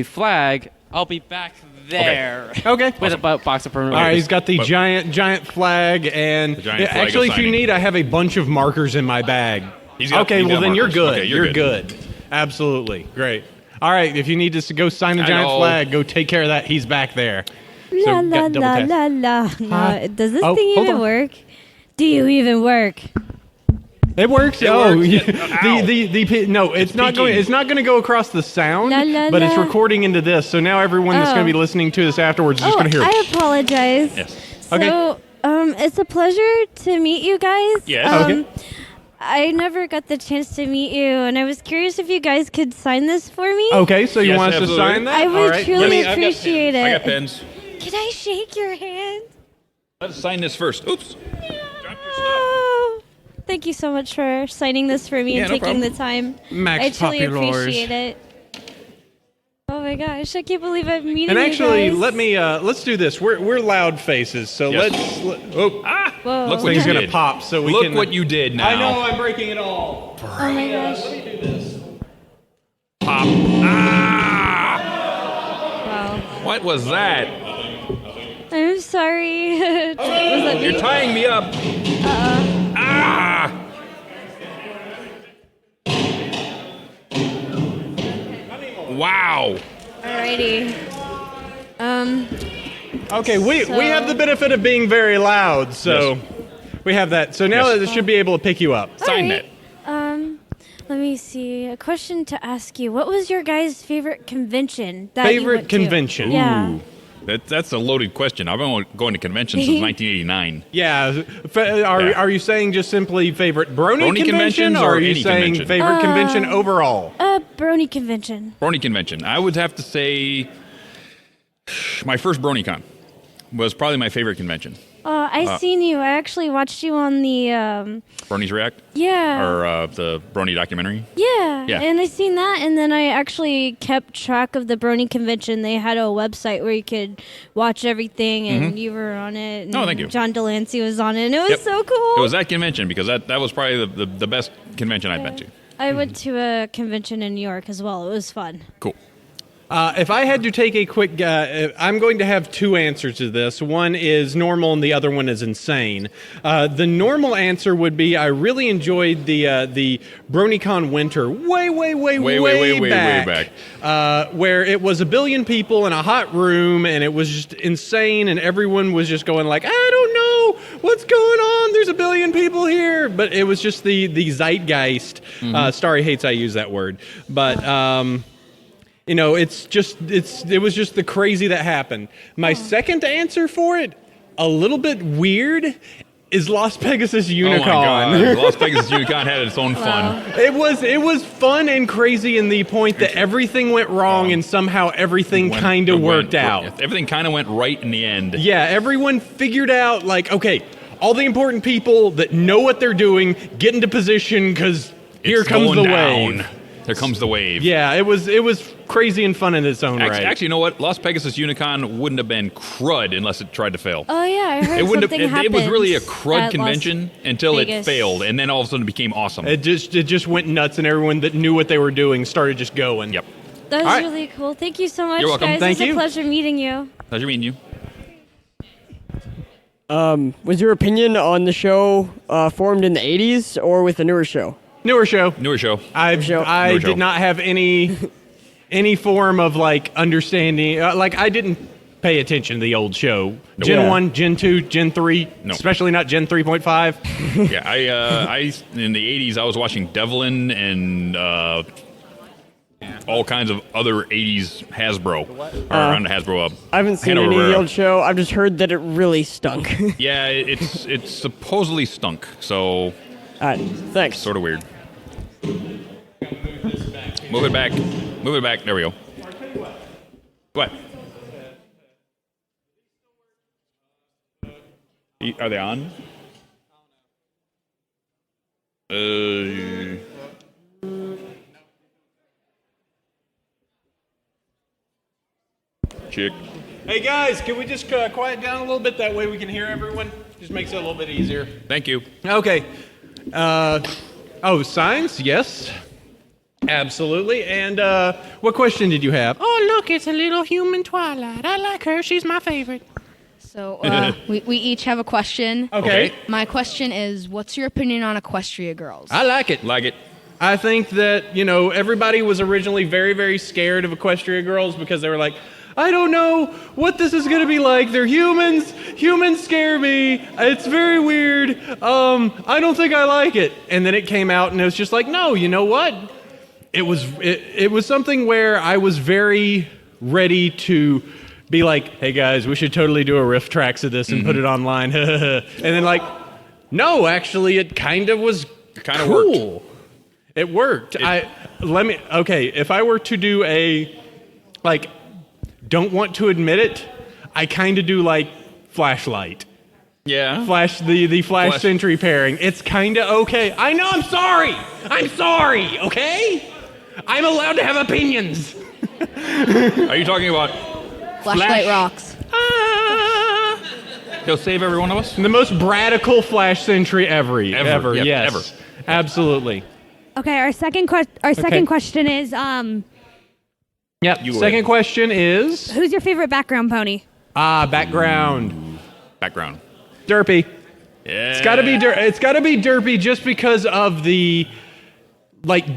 S4: flag, I'll be back there.
S2: Okay.
S4: With a box of permanent
S2: All right,
S4: markers.
S2: he's got the giant flag, and
S3: The giant flag
S2: actually,
S3: of
S2: if you
S3: signing.
S2: need, I have a bunch of markers in my bag.
S3: He's got
S2: Then
S3: markers.
S2: you're good.
S3: Okay,
S2: you're good. Absolutely, great. All right, if you need to go sign a giant
S3: Hello.
S2: flag, go take care of that. He's back there.
S1: La la
S2: double
S1: la
S2: tap.
S1: la la. No, does this
S2: Oh,
S1: thing
S2: hold
S1: even
S2: on.
S1: work? Do you even work?
S2: It works.
S3: It
S2: oh,
S3: works.
S2: yeah.
S3: Ow.
S2: No, it's not going.
S3: peaking.
S2: It's not going to go across the sound,
S1: La, la,
S2: but it's
S1: la.
S2: recording into this. So now everyone that's going to be listening to this afterwards is just
S1: Oh,
S2: going to hear.
S1: I apologize.
S3: Yes.
S2: Okay.
S1: So, it's a pleasure to meet you guys.
S3: Yes.
S2: Okay.
S1: I never got the chance to meet you, and I was curious if you guys could sign this for me.
S2: Okay, so you
S3: Yes,
S2: want us to
S3: absolutely.
S2: sign that?
S1: I
S2: All
S1: would
S2: right.
S1: truly
S2: I've got
S1: appreciate
S3: I
S1: it.
S3: got pens.
S1: Can I shake your hand?
S3: Let's sign this first. Oops.
S1: Oh, thank you so much for signing this for me
S3: Yeah,
S1: and
S3: no
S1: taking
S3: problem.
S1: the time.
S2: Max
S1: I truly
S2: Populars.
S1: appreciate it. Oh my gosh, I can't believe I'm meeting
S2: And actually,
S1: you guys.
S2: let me let's do this. We're loud faces, so
S3: Yes.
S2: oh,
S1: Whoa.
S3: Look what
S2: thing's
S3: you
S2: gonna
S3: did.
S2: pop. So we
S3: Look
S2: can.
S3: what you did now.
S2: I know I'm breaking it all.
S1: Oh my gosh.
S2: Let me do this.
S3: Pop. Ah!
S1: Wow.
S3: What was that?
S1: I'm sorry. Was that
S3: You're
S1: me?
S3: tying me up. Ah! Wow.
S1: Alrighty.
S2: Okay, we
S1: So-
S2: have the benefit of being very loud, so
S3: Yes.
S2: We have that. So now
S3: Yes.
S2: it should be able to pick you up.
S3: Sign
S1: Alright. Let me see. A question to ask you. What was your guys' favorite convention that you
S2: Favorite
S1: went to?
S2: convention?
S1: Yeah.
S3: That's a loaded question. I've been going to conventions since 1989.
S2: Yeah.
S3: Yeah.
S2: Are you saying just simply favorite Brony convention,
S3: conventions
S2: or
S3: or
S2: are you
S3: any
S2: saying
S3: convention?
S2: favorite convention overall?
S1: Brony convention.
S3: Brony convention. I would have to say my first BronyCon was probably my favorite convention.
S1: I seen you. I actually watched you on the
S3: Brony's React?
S1: yeah.
S3: Or the Brony documentary?
S1: Yeah.
S3: Yeah.
S1: And I seen that, and then I actually kept track of the Brony convention. They had a website where you could watch everything, and you were on it. And
S3: Oh, thank you.
S1: John Delancey was on it, and it was
S3: Yep.
S1: so cool.
S3: It was that convention because that was probably the best convention I've been to.
S1: I went to a convention in New York as well. It was fun.
S3: Cool.
S2: If I had to take a quick, I'm going to have two answers to this. One is normal, and the other one is insane. The normal answer would be I really enjoyed the BronyCon winter way back, where it was 1 billion people in a hot room, and it was just insane, and everyone was just going like, I don't know what's going on. There's 1 billion people here, but it was just the zeitgeist. Starry hates I use that word, but. You know, it was just the crazy that happened. My second answer for it, a little bit weird, is Las Pegasus Unicon.
S3: Oh my God. Las Vegas Unicon had its own fun.
S2: It was fun and crazy in the point that everything went wrong and somehow everything kind of worked out.
S3: Everything kind of went right in the end.
S2: Yeah, everyone figured out like, okay, all the important people that know what they're doing get into position because here
S3: It's
S2: comes the
S3: going
S2: wave.
S3: down. Here comes the wave.
S2: Yeah, it was crazy and fun in its own right.
S3: Actually, you know what? Las Pegasus Unicon wouldn't have been crud unless it tried to fail.
S1: Oh yeah, I heard
S3: It wouldn't
S1: something
S3: have. It was really a crud
S1: happened at Las
S3: convention until it
S1: Vegas.
S3: failed, and then all of a sudden it became awesome.
S2: It just went nuts, and everyone that knew what they were doing started just going.
S3: Yep.
S1: That was
S2: All right.
S1: really cool. Thank you so much,
S3: You're welcome.
S1: guys.
S2: Thank
S1: it was
S2: you.
S1: a pleasure meeting you.
S3: Pleasure meeting you.
S5: Was your opinion on the show formed in the 80s or with a newer show?
S2: Newer show.
S3: Newer show.
S2: I
S3: Newer show.
S2: did not have any form of like understanding. Like I didn't pay attention to the old show. Gen
S5: Yeah.
S2: 1, Gen 2, Gen 3,
S3: No.
S2: especially not Gen 3.5.
S3: Yeah, I in the '80s I was watching Devlin and all kinds of other '80s Hasbro around the Hasbro.
S5: I haven't seen any of the old show. I've just heard that it really stunk.
S3: Yeah, it's supposedly stunk, so
S5: Thanks.
S3: sort of weird. Move it back. Move it back. There we go. What? Are they on? Chick.
S2: Hey guys, can we just quiet down a little bit? That way we can hear everyone. Just makes it a little bit easier.
S3: Thank you.
S2: Okay. Signs? Yes. Absolutely. And what question did you have?
S6: Oh, look, it's a little human Twilight. I like her. She's my favorite.
S7: So we each have a question.
S2: Okay.
S7: My question is, what's your opinion on Equestria girls?
S2: I like it.
S3: Like it.
S2: I think that, everybody was originally very, very scared of Equestria girls because they were like, I don't know what this is going to be like. They're humans. Humans scare me. It's very weird. I don't think I like it. And then it came out and it was just like, no, you know what? It was something where I was very ready to be like, hey guys, we should totally do a riff tracks of this and put it online. And then like, no, actually it kind of was
S3: Kinda
S2: cool.
S3: worked.
S2: It worked. If I were to do don't want to admit it, I kind of do like Flashlight.
S3: Yeah.
S2: The Flash
S3: Flash.
S2: Sentry pairing. It's kind of okay. I know, I'm sorry, okay? I'm allowed to have opinions.
S3: Are you talking about
S7: Flashlight rocks.
S3: he'll save every one of us?
S2: The most radical Flash Sentry ever.
S3: Ever, yep,
S2: Yes.
S3: ever.
S2: Absolutely.
S1: Okay, our second question is
S2: Yep.
S3: You
S2: Second
S3: win.
S2: question is
S1: who's your favorite background pony?
S2: background.
S3: Background.
S2: Derpy.
S3: Yeah.
S2: It's got to be Derpy just because of the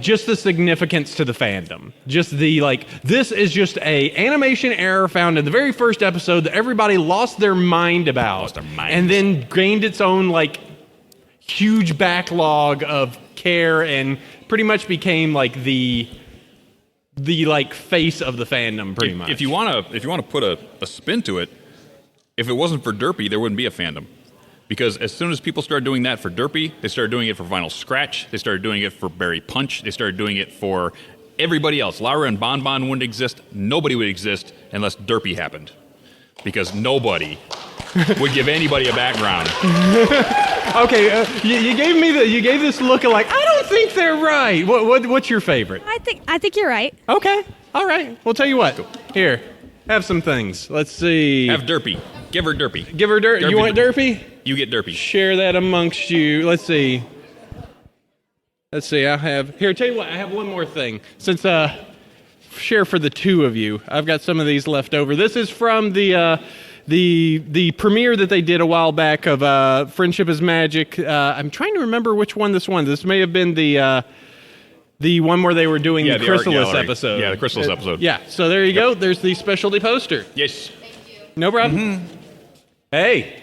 S2: just the significance to the fandom. Just the this is just a animation error found in the very first episode that everybody lost their mind about.
S3: Lost their minds.
S2: And then gained its own huge backlog of care and pretty much became like the like face of the fandom pretty much.
S3: If you want to put a spin to it, if it wasn't for Derpy, there wouldn't be a fandom. Because as soon as people started doing that for Derpy, they started doing it for Vinyl Scratch, they started doing it for Barry Punch, they started doing it for everybody else. Lara and Bon Bon wouldn't exist. Nobody would exist unless Derpy happened. Because nobody would give anybody a background.
S2: Okay, you gave this look of like, I don't think they're right. What's your favorite?
S1: I think you're right.
S2: Okay, all right. Well, tell you what. Here, have some things. Let's see.
S3: Have Derpy. Give her Derpy.
S2: Give her Derpy. You want Derpy?
S3: You get Derpy.
S2: Share that amongst you. Let's see. I have here. Tell you what. I have one more thing. Since share for the two of you. I've got some of these left over. This is from the premiere that they did a while back of Friendship is Magic. I'm trying to remember which one this was. This may have been the one where they were doing the Chrysalis episode.
S3: Yeah, the Chrysalis episode.
S2: Yeah. So there you go. There's the specialty poster.
S3: Yes.
S2: No problem. Hey.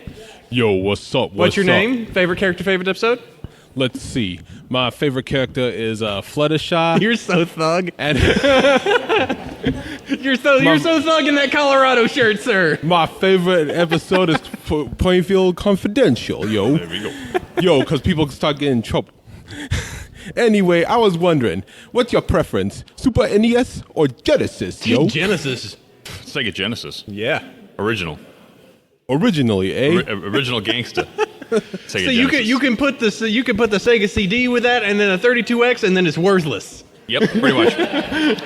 S8: Yo, what's up?
S2: What's your name? Favorite character, favorite episode?
S8: Let's see. My favorite character is Fluttershy.
S2: You're so thug. And you're so thug in that Colorado shirt, sir.
S8: My favorite episode is Bronyville Confidential, yo.
S3: There we go.
S8: Yo, because people start getting in trouble. Anyway, I was wondering, what's your preference? Super NES or Genesis, yo?
S2: Genesis.
S3: Sega Genesis.
S2: Yeah.
S3: Original.
S8: Originally, eh?
S3: Original gangsta.
S2: So you can put the Sega CD with that, and then a 32X, and then it's worthless.
S3: Yep, pretty much.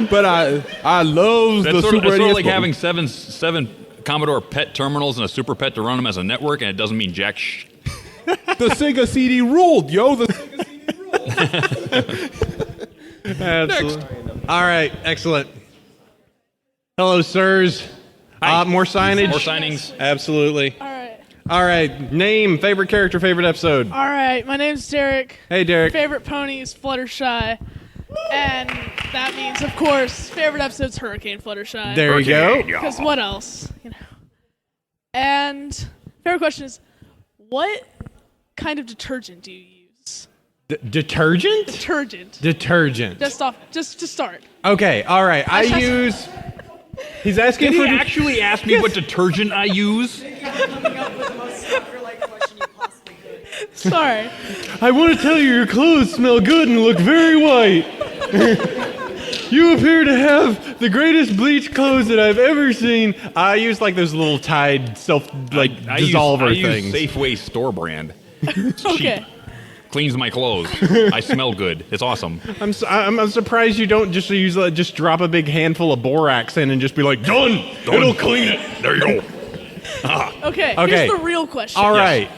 S8: But I love the Super NES.
S3: It's sort of like having seven Commodore PET terminals and a Super PET to run them as a network, and it doesn't mean jack sh.
S8: The Sega CD ruled, yo. The Sega CD ruled.
S2: Absolutely. All right, excellent. Hello, sirs. More signage?
S3: More signings.
S2: Absolutely.
S9: All
S2: right, name, favorite character, favorite episode.
S9: All right, my name's Derek.
S2: Hey, Derek.
S9: Favorite pony is Fluttershy. And that means, of course, favorite episode's Hurricane Fluttershy.
S2: There you go.
S9: Because what else? And favorite question is, what kind of detergent do you use?
S2: Detergent?
S9: Detergent. Just to start.
S2: Okay, all right. I use... He's asking
S3: Did
S2: for...
S3: he actually ask me what detergent I use?
S9: Sorry.
S2: I want to tell you your clothes smell good and look very white. You appear to have the greatest bleach clothes that I've ever seen. I use like those little Tide dissolver things.
S3: I use Safeway store brand. It's
S9: Okay.
S3: cheap. Cleans my clothes. I smell good. It's awesome.
S2: I'm surprised you don't just use just drop a big handful of borax in and just be like, done. It'll clean it.
S3: There you go.
S9: Okay, here's the real question.
S2: All right.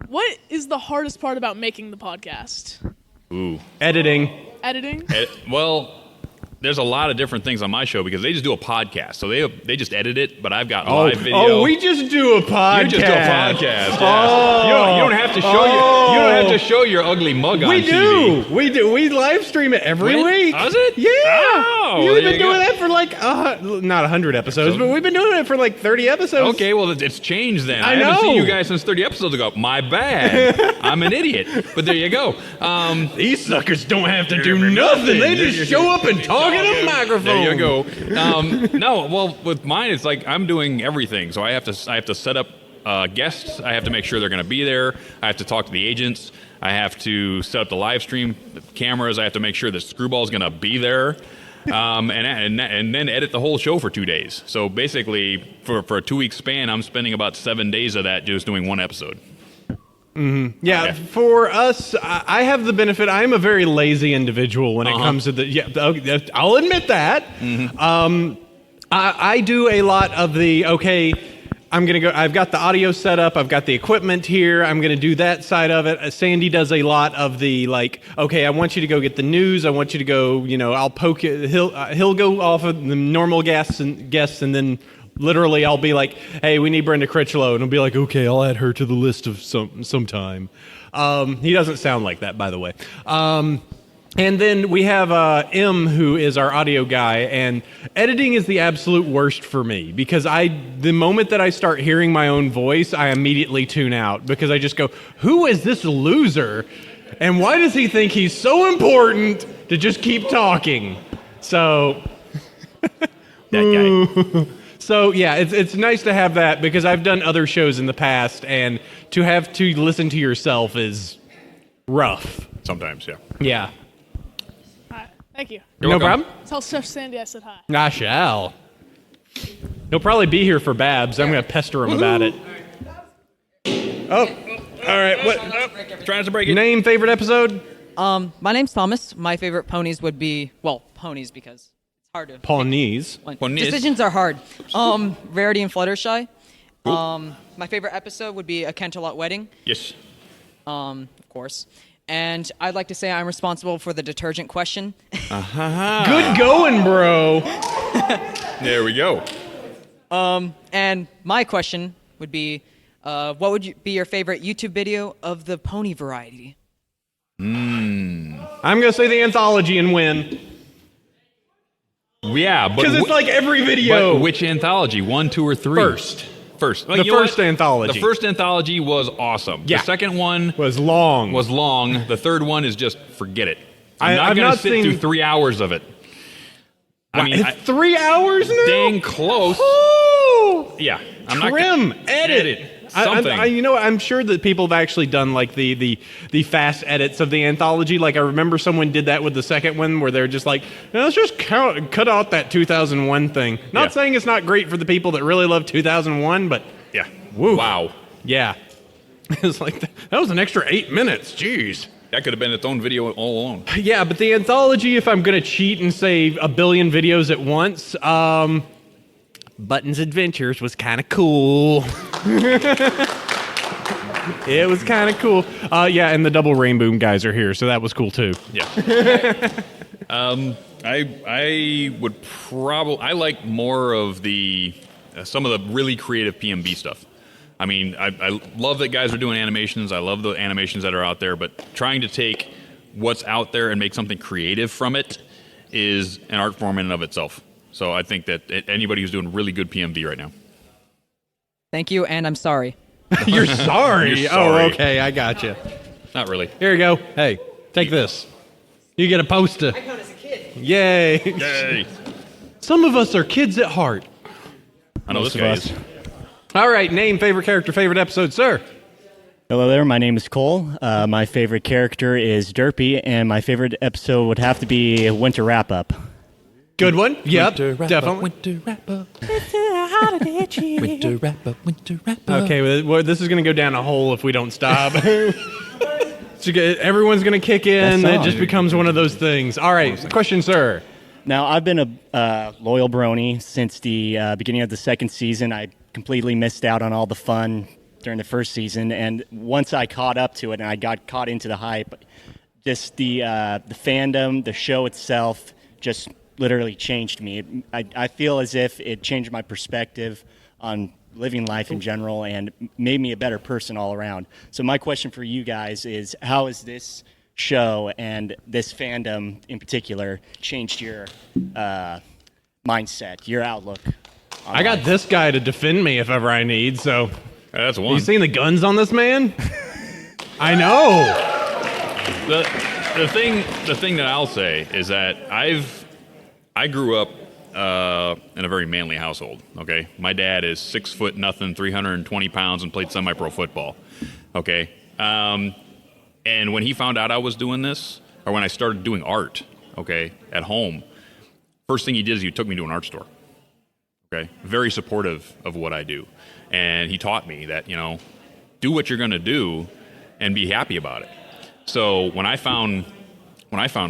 S9: What is the hardest part about making the podcast?
S3: Ooh.
S2: Editing.
S3: Well, there's a lot of different things on my show because they just do a podcast. So they just edit it, but I've got live video.
S2: Oh, we just do a podcast.
S3: You just do a podcast. Yes.
S2: Oh.
S3: You don't have to show you don't have to show your ugly mug on TV.
S2: We do. We live stream it every week.
S3: Does it?
S2: Yeah.
S3: Oh,
S2: We've
S3: there
S2: been
S3: you
S2: doing
S3: go.
S2: that for like not 100 episodes, but we've been doing it for like 30 episodes.
S3: Okay, well, it's changed then.
S2: I
S3: haven't
S2: know.
S3: seen you guys since 30 episodes ago. My bad. I'm an idiot. But there you go.
S2: These suckers don't have to do nothing. They just show up and talk in a microphone.
S3: There you go. No, well, with mine, it's like I'm doing everything. So I have to set up guests. I have to make sure they're going to be there. I have to talk to the agents. I have to set up the live stream cameras. I have to make sure that Screwball's going to be there. And then edit the whole show for 2 days. So basically, for a 2-week span, I'm spending about 7 days of that just doing one episode.
S2: Mm-hmm. Yeah, for us, I have the benefit. I'm a very lazy individual when it comes to the. Yeah, I'll admit that. Mm-hmm. I do a lot of the. Okay, I'm gonna go. I've got the audio set up. I've got the equipment here. I'm gonna do that side of it. Sandy does a lot of the like. Okay, I want you to go get the news. I want you to go. I'll poke it. He'll go off of the normal guests, and then. Literally, I'll be like, "Hey, we need Brenda Critchlow," and I'll be like, "Okay, I'll add her to the list of sometime." He doesn't sound like that, by the way. And then we have M, who is our audio guy, and editing is the absolute worst for me because the moment that I start hearing my own voice, I immediately tune out because I just go, who is this loser? And why does he think he's so important to just keep talking? So,
S3: That guy.
S2: so yeah, it's nice to have that because I've done other shows in the past, and to have to listen to yourself is rough.
S3: Sometimes, yeah.
S2: Yeah.
S9: All right. Thank you.
S3: You're
S2: No
S3: welcome.
S2: problem.
S9: Tell Chef Sandy I said hi.
S2: I shall. He'll probably be here for Babs. I'm going to pester him about it. Oh, all right. What?
S3: Trying to break it.
S2: Name, favorite episode?
S10: My name's Thomas. My favorite ponies would be, well, ponies because it's hard to.
S2: Pawnees.
S3: Ponies.
S10: Decisions are hard. Rarity and Fluttershy. My favorite episode would be A Canterlot Wedding,
S3: Yes.
S10: of course. And I'd like to say I'm responsible for the detergent question.
S2: Good going, bro.
S3: There we go.
S10: And my question would be, what would be your favorite YouTube video of the pony variety?
S2: I'm going to say the anthology and win.
S3: Yeah, but
S2: Because it's like every video.
S3: But which anthology? 1, 2, or 3?
S2: First.
S3: Like,
S2: The
S3: you know
S2: first
S3: what?
S2: anthology.
S3: The first anthology was awesome.
S2: Yeah.
S3: The second one
S2: was long.
S3: was long. The third one is just forget it. I'm
S2: I've
S3: not going
S2: not
S3: to sit
S2: seen-
S3: through 3 hours of it. I mean,
S2: it's 3 hours now?
S3: dang close.
S2: Woo!
S3: Yeah, I'm not
S2: Trim,
S3: gonna
S2: edit.
S3: something.
S2: You know, I'm sure that people have actually done like the fast edits of the anthology. Like I remember someone did that with the second one, where they're just like, let's just cut out that 2001 thing. Not
S3: Yeah.
S2: saying it's not great for the people that really love 2001, but
S3: yeah.
S2: woo.
S3: Wow.
S2: Yeah, it's like that was an extra 8 minutes. Jeez.
S3: That could have been its own video all alone.
S2: Yeah, but the anthology, if I'm gonna cheat and say a billion videos at once, Button's Adventures was kind of cool. It was kind of cool. Yeah, and the Double Rainbow guys are here, so that was cool too.
S3: Yeah. I would probably I like more of the some of the really creative PMB stuff. I mean, I love that guys are doing animations. I love the animations that are out there, but trying to take what's out there and make something creative from it is an art form in and of itself. So I think that anybody who's doing really good PMV right now.
S10: Thank you, and I'm sorry.
S2: You're sorry.
S3: You're sorry.
S2: Oh, okay, I got you.
S3: Not really.
S2: Here you go. Hey, take this. You get a poster.
S10: I count as a kid.
S2: Yay.
S3: Yay.
S2: Some of us are kids at heart.
S3: I know
S11: Most
S3: this
S11: of
S3: guy
S11: us.
S3: is.
S2: All right, name, favorite character, favorite episode, sir.
S11: Hello there, my name is Cole. My favorite character is Derpy, and my favorite episode would have to be Winter Wrap Up.
S2: Good one. Yep, definitely.
S6: Winter wrap up. It's a holiday cheer. Winter wrap up. Winter wrap up.
S2: Okay, well, this is going to go down a hole if we don't stop. Everyone's going to kick in.
S11: That
S2: It
S11: song.
S2: just becomes one of those things. All right, question, sir.
S11: Now, I've been a loyal Brony since the beginning of the second season. I completely missed out on all the fun during the first season, and once I caught up to it and I got caught into the hype, just the fandom, the show itself, just literally changed me. I feel as if it changed my perspective on living life in general and made me a better person all around. So my question for you guys is, how has this show and this fandom in particular changed your mindset, your outlook on
S2: I got
S11: life?
S2: this guy to defend me if ever I need, so.
S3: That's one.
S2: You seen the guns on this man? I know.
S3: The thing that I'll say is that I grew up in a very manly household. Okay, my dad is 6 foot nothing, 320 pounds, and played semi-pro football. Okay, and when he found out I was doing this, or when I started doing art, okay, at home, first thing he did is he took me to an art store. Okay, very supportive of what I do, and he taught me that do what you're going to do, and be happy about it. So when I found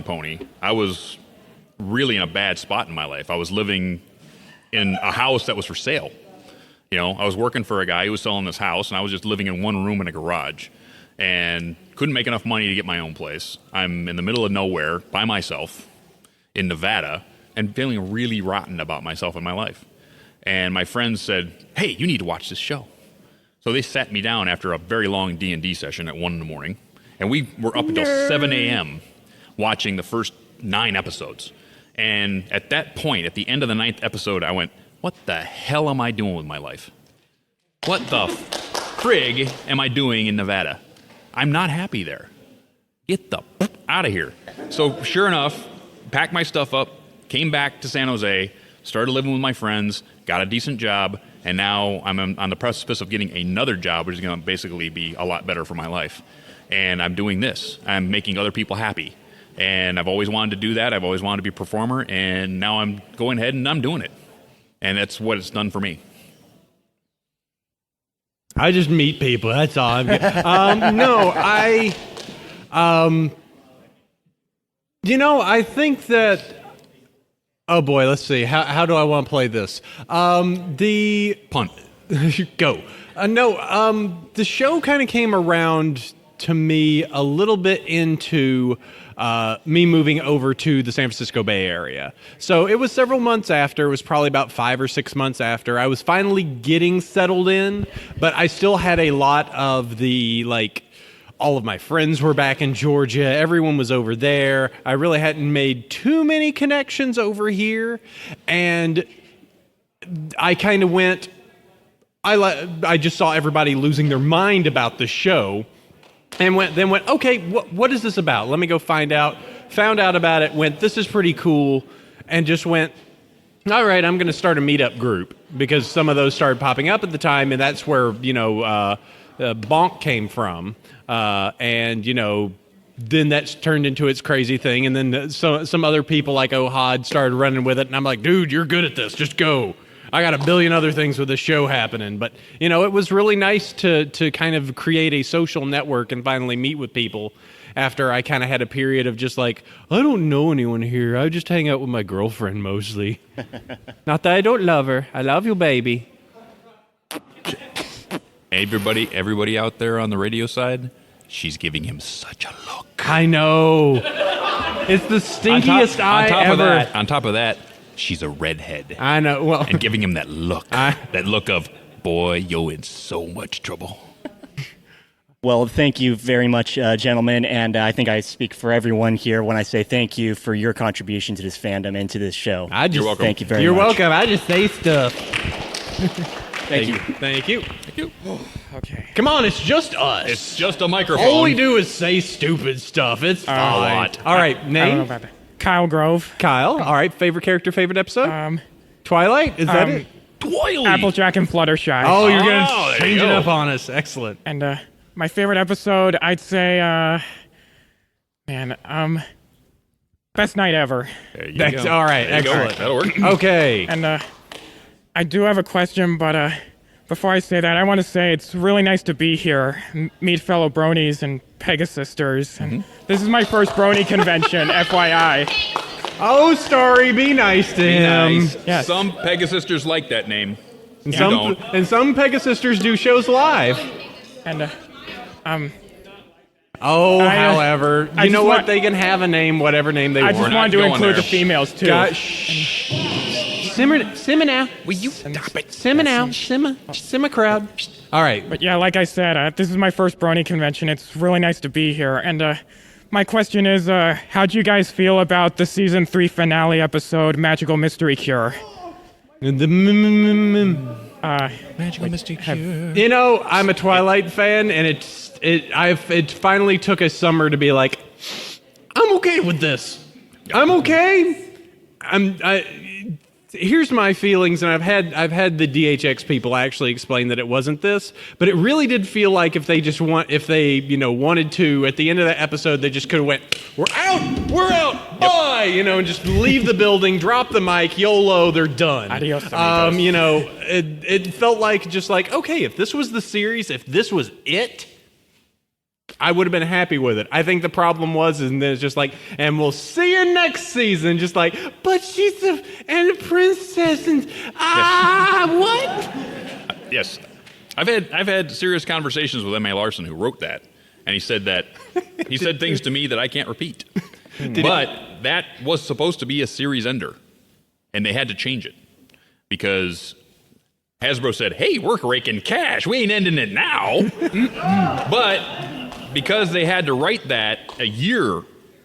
S3: Pony, I was really in a bad spot in my life. I was living in a house that was for sale. I was working for a guy who was selling this house, and I was just living in one room in a garage and couldn't make enough money to get my own place. I'm in the middle of nowhere by myself in Nevada and feeling really rotten about myself and my life. And my friends said, hey, you need to watch this show. So they sat me down after a very long D&D session at 1 in the morning, and we were up until 7 a.m. watching the first 9 episodes. And at that point, at the end of the 9th episode, I went, what the hell am I doing with my life? What the frig am I doing in Nevada? I'm not happy there. Get the out of here. So sure enough, packed my stuff up, came back to San Jose, started living with my friends, got a decent job, and now I'm on the precipice of getting another job, which is going to basically be a lot better for my life. And I'm doing this. I'm making other people happy. And I've always wanted to do that. I've always wanted to be a performer, and now I'm going ahead and I'm doing it. And that's what it's done for me.
S2: I just meet people. That's all. I think that. Oh boy, let's see. How do I want to play this? The
S3: punt.
S2: Go. The show kind of came around to me a little bit into me moving over to the San Francisco Bay Area. So it was several months after. It was probably about 5 or 6 months after. I was finally getting settled in, but I still had a lot of the, all of my friends were back in Georgia. Everyone was over there. I really hadn't made too many connections over here. And I kind of went, I just saw everybody losing their mind about the show. And then went, okay, what is this about? Let me go find out. Found out about it, went, this is pretty cool, and just went, all right, I'm going to start a meetup group, because some of those started popping up at the time, and that's where, Bonk came from. And then that's turned into its crazy thing, and then some other people like Ohad started running with it, and I'm like, dude, you're good at this, just go. I got a billion other things with this show happening. But, it was really nice to kind of create a social network and finally meet with people after I kind of had a period of just I don't know anyone here. I just hang out with my girlfriend mostly. Not that I don't love her. I love you, baby.
S3: Everybody out there on the radio side, she's giving him such a look.
S2: I know. It's the stinkiest eye ever.
S3: On top of that, she's a redhead.
S2: I know. Well,
S3: and giving him that look. That look of, boy, you're in so much trouble.
S11: Well, thank you very much, gentlemen. And I think I speak for everyone here when I say thank you for your contribution to this fandom and to this show.
S3: You're welcome.
S11: Thank you very much.
S2: You're welcome. I just say stuff.
S11: Thank you.
S2: Thank you.
S3: Thank you.
S5: Okay.
S2: Come on, it's just us.
S3: It's just a microphone.
S2: All we do is say stupid stuff. It's fine. All right,
S5: I don't
S2: name?
S5: know about that. Kyle Grove.
S2: Kyle. All right, favorite character, favorite episode? Twilight? Is that it?
S3: Twilight.
S5: Applejack and Fluttershy.
S2: Oh, you're going
S3: there
S2: to change
S3: you
S2: it
S3: go.
S2: up on us. Excellent.
S5: And my favorite episode, I'd say, Best Night Ever.
S3: There you
S2: That's
S3: go.
S2: all right.
S3: There you go.
S2: Excellent.
S3: That'll work.
S2: Okay.
S5: And I do have a question, but before I say that, I want to say it's really nice to be here, meet fellow Bronies and Pegasisters. And this is my first Brony convention, FYI.
S2: Oh, Starry, be nice to him.
S3: Nice.
S5: Yes.
S3: Some Pegasisters like that name.
S2: And
S3: You
S2: some
S3: don't.
S2: and some Pegasisters do shows live.
S5: And
S2: However,
S5: I
S2: you know
S5: just
S2: what?
S5: want-
S2: They can have a name, whatever name they
S5: I
S2: want.
S5: just
S3: not
S5: wanted to
S3: going
S5: include
S3: there.
S5: the females, too.
S2: Simmer now.
S3: Will you stop it?
S2: Simmer now. Simmer crowd. All right.
S5: But yeah, like I said, this is my first Brony convention. It's really nice to be here. And my question is, how'd you guys feel about the season 3 finale episode, Magical Mystery Cure?
S3: Magical Mystery Cure.
S2: You know, I'm a Twilight fan, and it finally took a summer to be like, I'm okay with this. I'm okay. Here's my feelings, and I've had the DHX people actually explain that it wasn't this, but it really did feel like if they wanted to, at the end of that episode, they just could have went, we're out, bye, and just leave the building, drop the mic, YOLO, they're done.
S5: Adios, amigos.
S2: It felt like just like, okay, if this was the series, if this was it, I would have been happy with it. I think the problem was, and then it's just like, and we'll see you next season. Just like, but she's a princess, and what?
S3: Yes, I've had serious conversations with M.A. Larson, who wrote that, and he said things to me that I can't repeat. But that was supposed to be a series ender, and they had to change it because Hasbro said, "Hey, we're raking cash. We ain't ending it now." But because they had to write that a year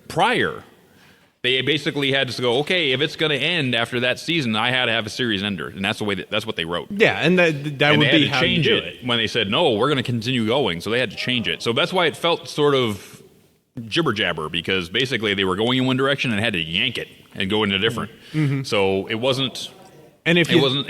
S3: prior. They basically had to go, okay, if it's going to end after that season, I had to have a series ender, and that's the way. That's what they wrote.
S2: Yeah, and that
S3: and
S2: would
S3: they
S2: be
S3: had to
S2: how
S3: change
S2: you do
S3: it when they said no, we're going to continue going. So they had to change it. So that's why it felt sort of jibber jabber, because basically they were going in one direction and had to yank it and go in a different.
S2: Mm-hmm.
S3: So it wasn't.
S2: And if
S3: it wasn't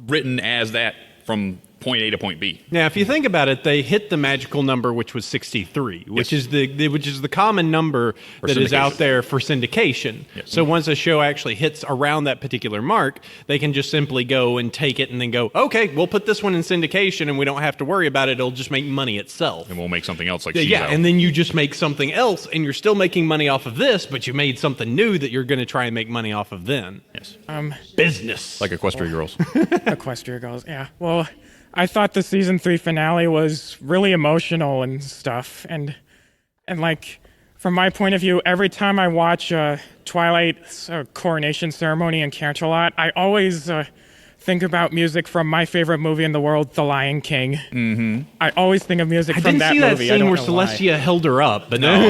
S3: written as that from point A to point B.
S2: Now, if you think about it, they hit the magical number, which was 63, which is the common number that is out there for syndication.
S3: Yes.
S2: So once a show actually hits around that particular mark, they can just simply go and take it and then go, okay, we'll put this one in syndication, and we don't have to worry about it. It'll just make money itself.
S3: And we'll make something else like
S2: yeah, and then you just make something else, and you're still making money off of this, but you made something new that you're going to try and make money off of then.
S3: Yes.
S2: Business.
S3: Like Equestria Girls.
S5: Equestria Girls, yeah. Well, I thought the season 3 finale was really emotional and stuff, and like from my point of view, every time I watch Twilight's coronation ceremony in Canterlot, I always think about music from my favorite movie in the world, The Lion King.
S3: Mm-hmm.
S5: I always think of music from that movie.
S2: I didn't see that scene where Celestia held her up, but
S3: No,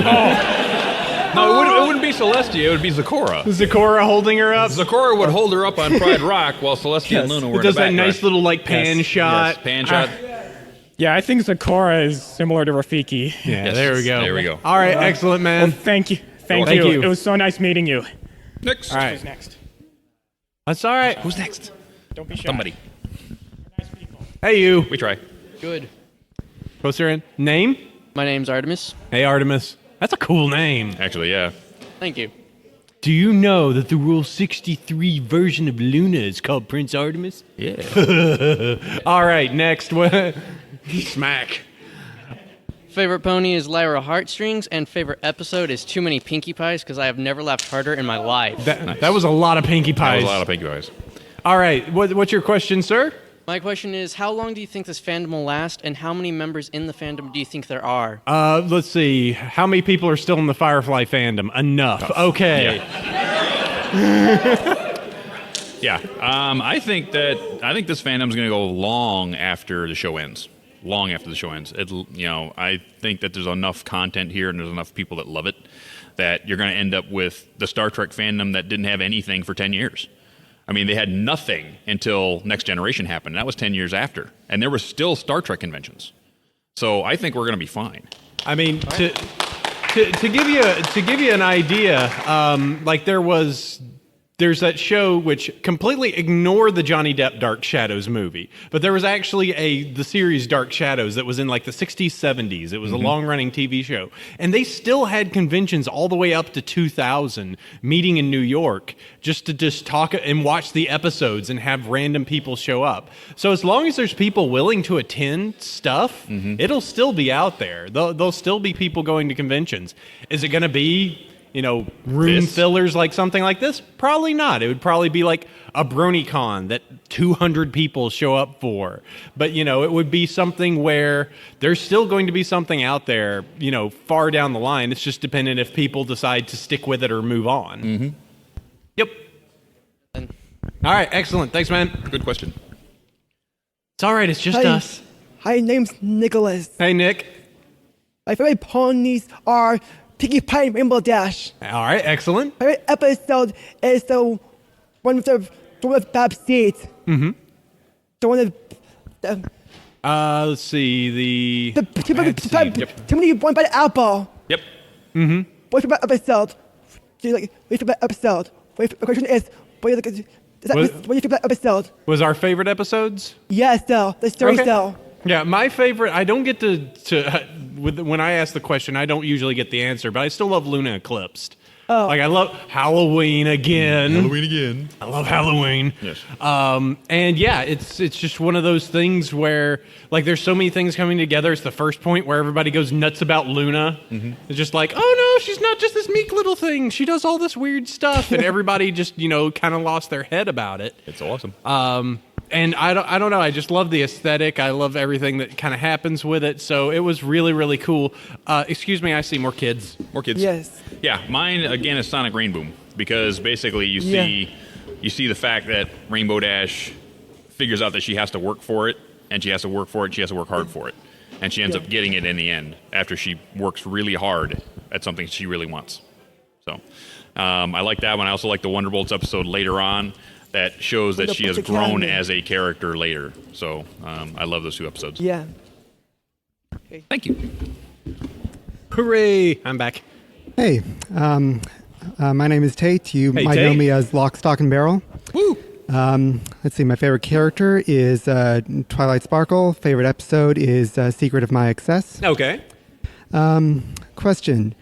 S3: it wouldn't be Celestia. It would be Zecora.
S2: Zecora holding her up?
S3: Zecora would hold her up on Pride Rock while Celestia and Luna were in the
S2: does that
S3: background.
S2: nice little pan shot.
S3: Yes, pan shot.
S5: Yeah, I think Zecora is similar to Rafiki.
S2: Yeah,
S3: Yes,
S2: there we go.
S3: there we go.
S2: All right, excellent, man.
S5: Well, thank you. Thank
S2: Thank
S5: you.
S2: you.
S5: It was so nice meeting you.
S3: Next.
S2: All right.
S5: Who's next?
S2: That's all right.
S3: Who's next?
S5: Don't be shy.
S3: Somebody.
S2: Hey, you.
S3: We try.
S4: Good.
S2: Post her in. Name?
S4: My name's Artemis.
S2: Hey, Artemis. That's a cool name.
S3: Actually, yeah.
S4: Thank you.
S2: Do you know that the Rule 63 version of Luna is called Prince Artemis?
S3: Yeah.
S2: All right, next. Smack.
S4: Favorite pony is Lyra Heartstrings, and favorite episode is Too Many Pinkie Pies because I have never laughed harder in my life.
S2: That was a lot of Pinkie
S3: That
S2: Pies.
S3: was a lot of Pinkie Pies.
S2: All right, what's your question, sir?
S4: My question is, how long do you think this fandom will last, and how many members in the fandom do you think there are?
S2: Let's see. How many people are still in the Firefly fandom? Enough. Okay.
S3: Yeah. I think this fandom's going to go long after the show ends. Long after the show ends. I think that there's enough content here and there's enough people that love it that you're going to end up with the Star Trek fandom that didn't have anything for 10 years. I mean, they had nothing until Next Generation happened. That was 10 years after. And there were still Star Trek conventions. So I think we're going to be fine.
S2: I mean, to give you an idea, like there's that show which completely ignored the Johnny Depp Dark Shadows movie, but there was actually the series Dark Shadows that was in like the 60s, 70s. It was a long-running TV show, and they still had conventions all the way up to 2000, meeting in New York just to talk and watch the episodes and have random people show up. So as long as there's people willing to attend stuff, it'll still be out there. There'll still be people going to conventions. Is it going to be room fillers like something like this? Probably not. It would probably be like a BronyCon that 200 people show up for. But, it would be something where there's still going to be something out there, far down the line. It's just dependent if people decide to stick with it or move on.
S3: Mm-hmm.
S2: Yep. All right. Excellent. Thanks, man.
S3: Good question.
S2: It's all right. It's just us.
S12: Hi, name's Nicholas.
S2: Hey, Nick.
S12: My favorite ponies are Pinkie Pie and Rainbow Dash.
S2: All right, excellent.
S12: My favorite episode is the one with Bab Seeds.
S2: Mm-hmm.
S12: The one with
S2: let's see,
S12: too many one by the apple.
S3: Yep.
S2: Mm-hmm.
S12: What's your favorite episode? Do you like what's your favorite episode? The question is, what's your favorite episode?
S2: Was our favorite episodes?
S12: Yes, though. The story, though.
S2: Yeah, my favorite, I don't get when I ask the question, I don't usually get the answer, but I still love Luna Eclipsed.
S12: Oh.
S2: Like, I love Halloween again.
S3: Halloween again.
S2: I love Halloween.
S3: Yes.
S2: And yeah, it's just one of those things where, like, there's so many things coming together. It's the first point where everybody goes nuts about Luna. Mm-hmm. It's just like, oh no, she's not just this meek little thing. She does all this weird stuff. And everybody just, kind of lost their head about it.
S3: It's awesome.
S2: And I don't know. I just love the aesthetic. I love everything that kind of happens with it. So it was really, really cool. Excuse me, I see more kids.
S3: More kids.
S12: Yes.
S3: Yeah, mine again is Sonic Rainboom because basically you see the fact that Rainbow Dash figures out that she has to work for it, and she has to work for it. She has to work hard for it, and she ends up getting it in the end after she works really hard at something she really wants. So I like that one. I also like the Wonderbolts episode later on that shows that she has grown as a character later. So I love those 2 episodes.
S12: Yeah.
S3: Okay. Thank you.
S2: Hooray! I'm back.
S13: Hey, my name is Tate. You might know
S2: Tate.
S13: me as Lock, Stock, and Barrel.
S3: Woo!
S13: Let's see, my favorite character is Twilight Sparkle. Favorite episode is Secret of My Excess.
S2: Okay.
S13: Question.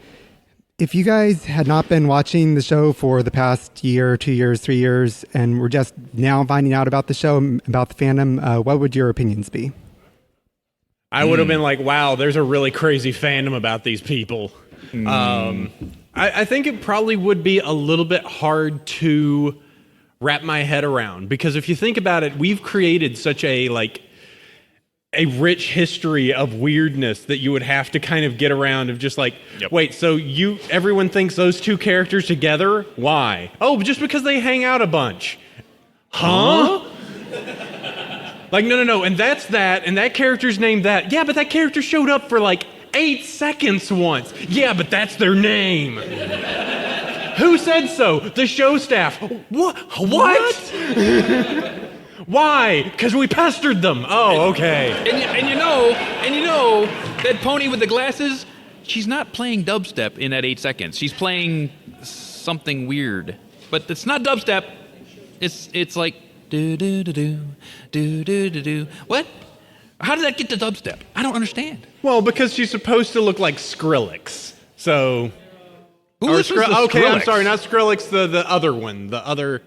S13: If you guys had not been watching the show for the past year, 2 years, 3 years, and were just now finding out about the show, about the fandom, what would your opinions be?
S2: I would have been like, wow, there's a really crazy fandom about these people. I think it probably would be a little bit hard to wrap my head around, because if you think about it, we've created such a rich history of weirdness that you would have to kind of get around of just like, wait, so everyone thinks those 2 characters together? Why? Oh, just because they hang out a bunch. Huh? Like, no, and that's that, and that character's named that. Yeah, but that character showed up for like 8 seconds once. Yeah, but that's their name. Who said so? The show staff. What? Why? Because we pestered them. Oh, okay.
S3: And you know that pony with the glasses, she's not playing dubstep in that 8 seconds. She's playing something weird. But it's not dubstep. It's like do do do do do do do do. What? How did that get to dubstep? I don't understand.
S2: Well, because she's supposed to look like Skrillex. So
S3: okay,
S2: I'm sorry, not Skrillex, the other one, the other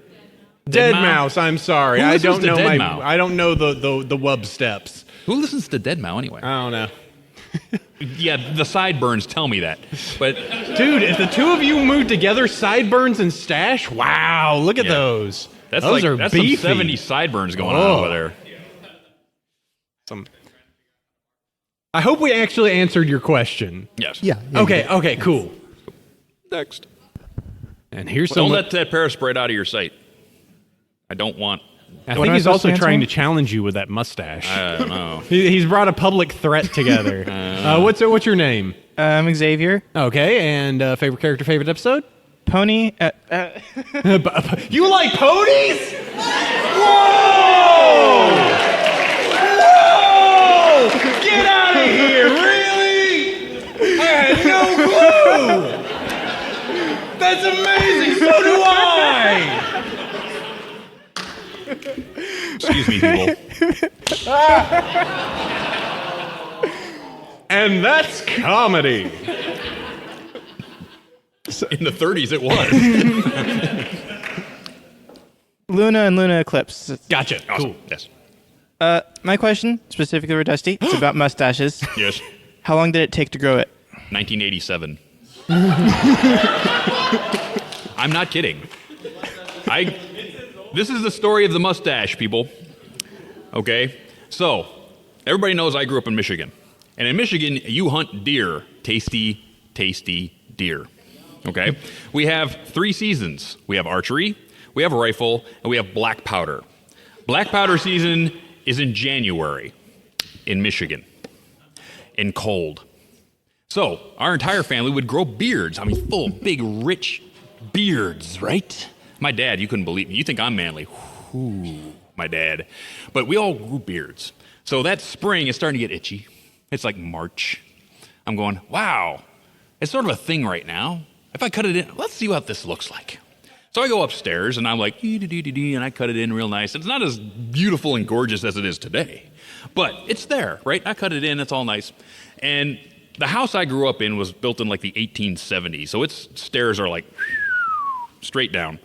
S2: Deadmau5. I'm sorry. I don't know the wub steps.
S3: Who listens to Deadmau5 anyway?
S2: I don't know.
S3: Yeah, the sideburns tell me that. But
S2: dude, if the 2 of you moved together, sideburns and stash, wow, look at those.
S3: That's
S2: those are
S3: that's
S2: beefy.
S3: some 70s sideburns going on over there.
S2: I hope we actually answered your question.
S3: Yes.
S13: Yeah.
S2: Okay, cool.
S3: Next.
S2: And here's
S3: Don't let that parasprite out of your sight. I don't want.
S2: I think he's also trying to challenge you with that mustache.
S3: I don't know.
S2: He's brought a public threat together. What's your name?
S14: I'm Xavier.
S2: Okay, and favorite character, favorite episode?
S14: Pony.
S2: You like ponies? Whoa! Get out of here! Really? I had no clue. That's amazing. So do I.
S3: Excuse me, people.
S2: And that's comedy.
S3: In the 30s, it was.
S14: Luna and Luna Eclipse.
S2: Gotcha.
S3: Awesome.
S2: Cool.
S3: Yes.
S14: My question, specifically for Dusty, it's about mustaches.
S3: Yes.
S14: How long did it take to grow it?
S3: 1987. I'm not kidding. This is the story of the mustache, people. Okay? So, everybody knows I grew up in Michigan. And in Michigan, you hunt deer. Tasty, tasty deer. Okay? We have 3 seasons. We have archery, we have rifle, and we have black powder. Black powder season is in January in Michigan. In cold. So, our entire family would grow beards. I mean, full, big, rich beards, right? My dad, you couldn't believe me. You think I'm manly. Whew, my dad. But we all grew beards. So that spring is starting to get itchy. It's like March. I'm going, wow, it's sort of a thing right now. If I cut it in, let's see what this looks like. So I go upstairs and I'm like, and I cut it in real nice. It's not as beautiful and gorgeous as it is today, but it's there, right? I cut it in, it's all nice. And the house I grew up in was built in like the 1870s, so its stairs are like straight down.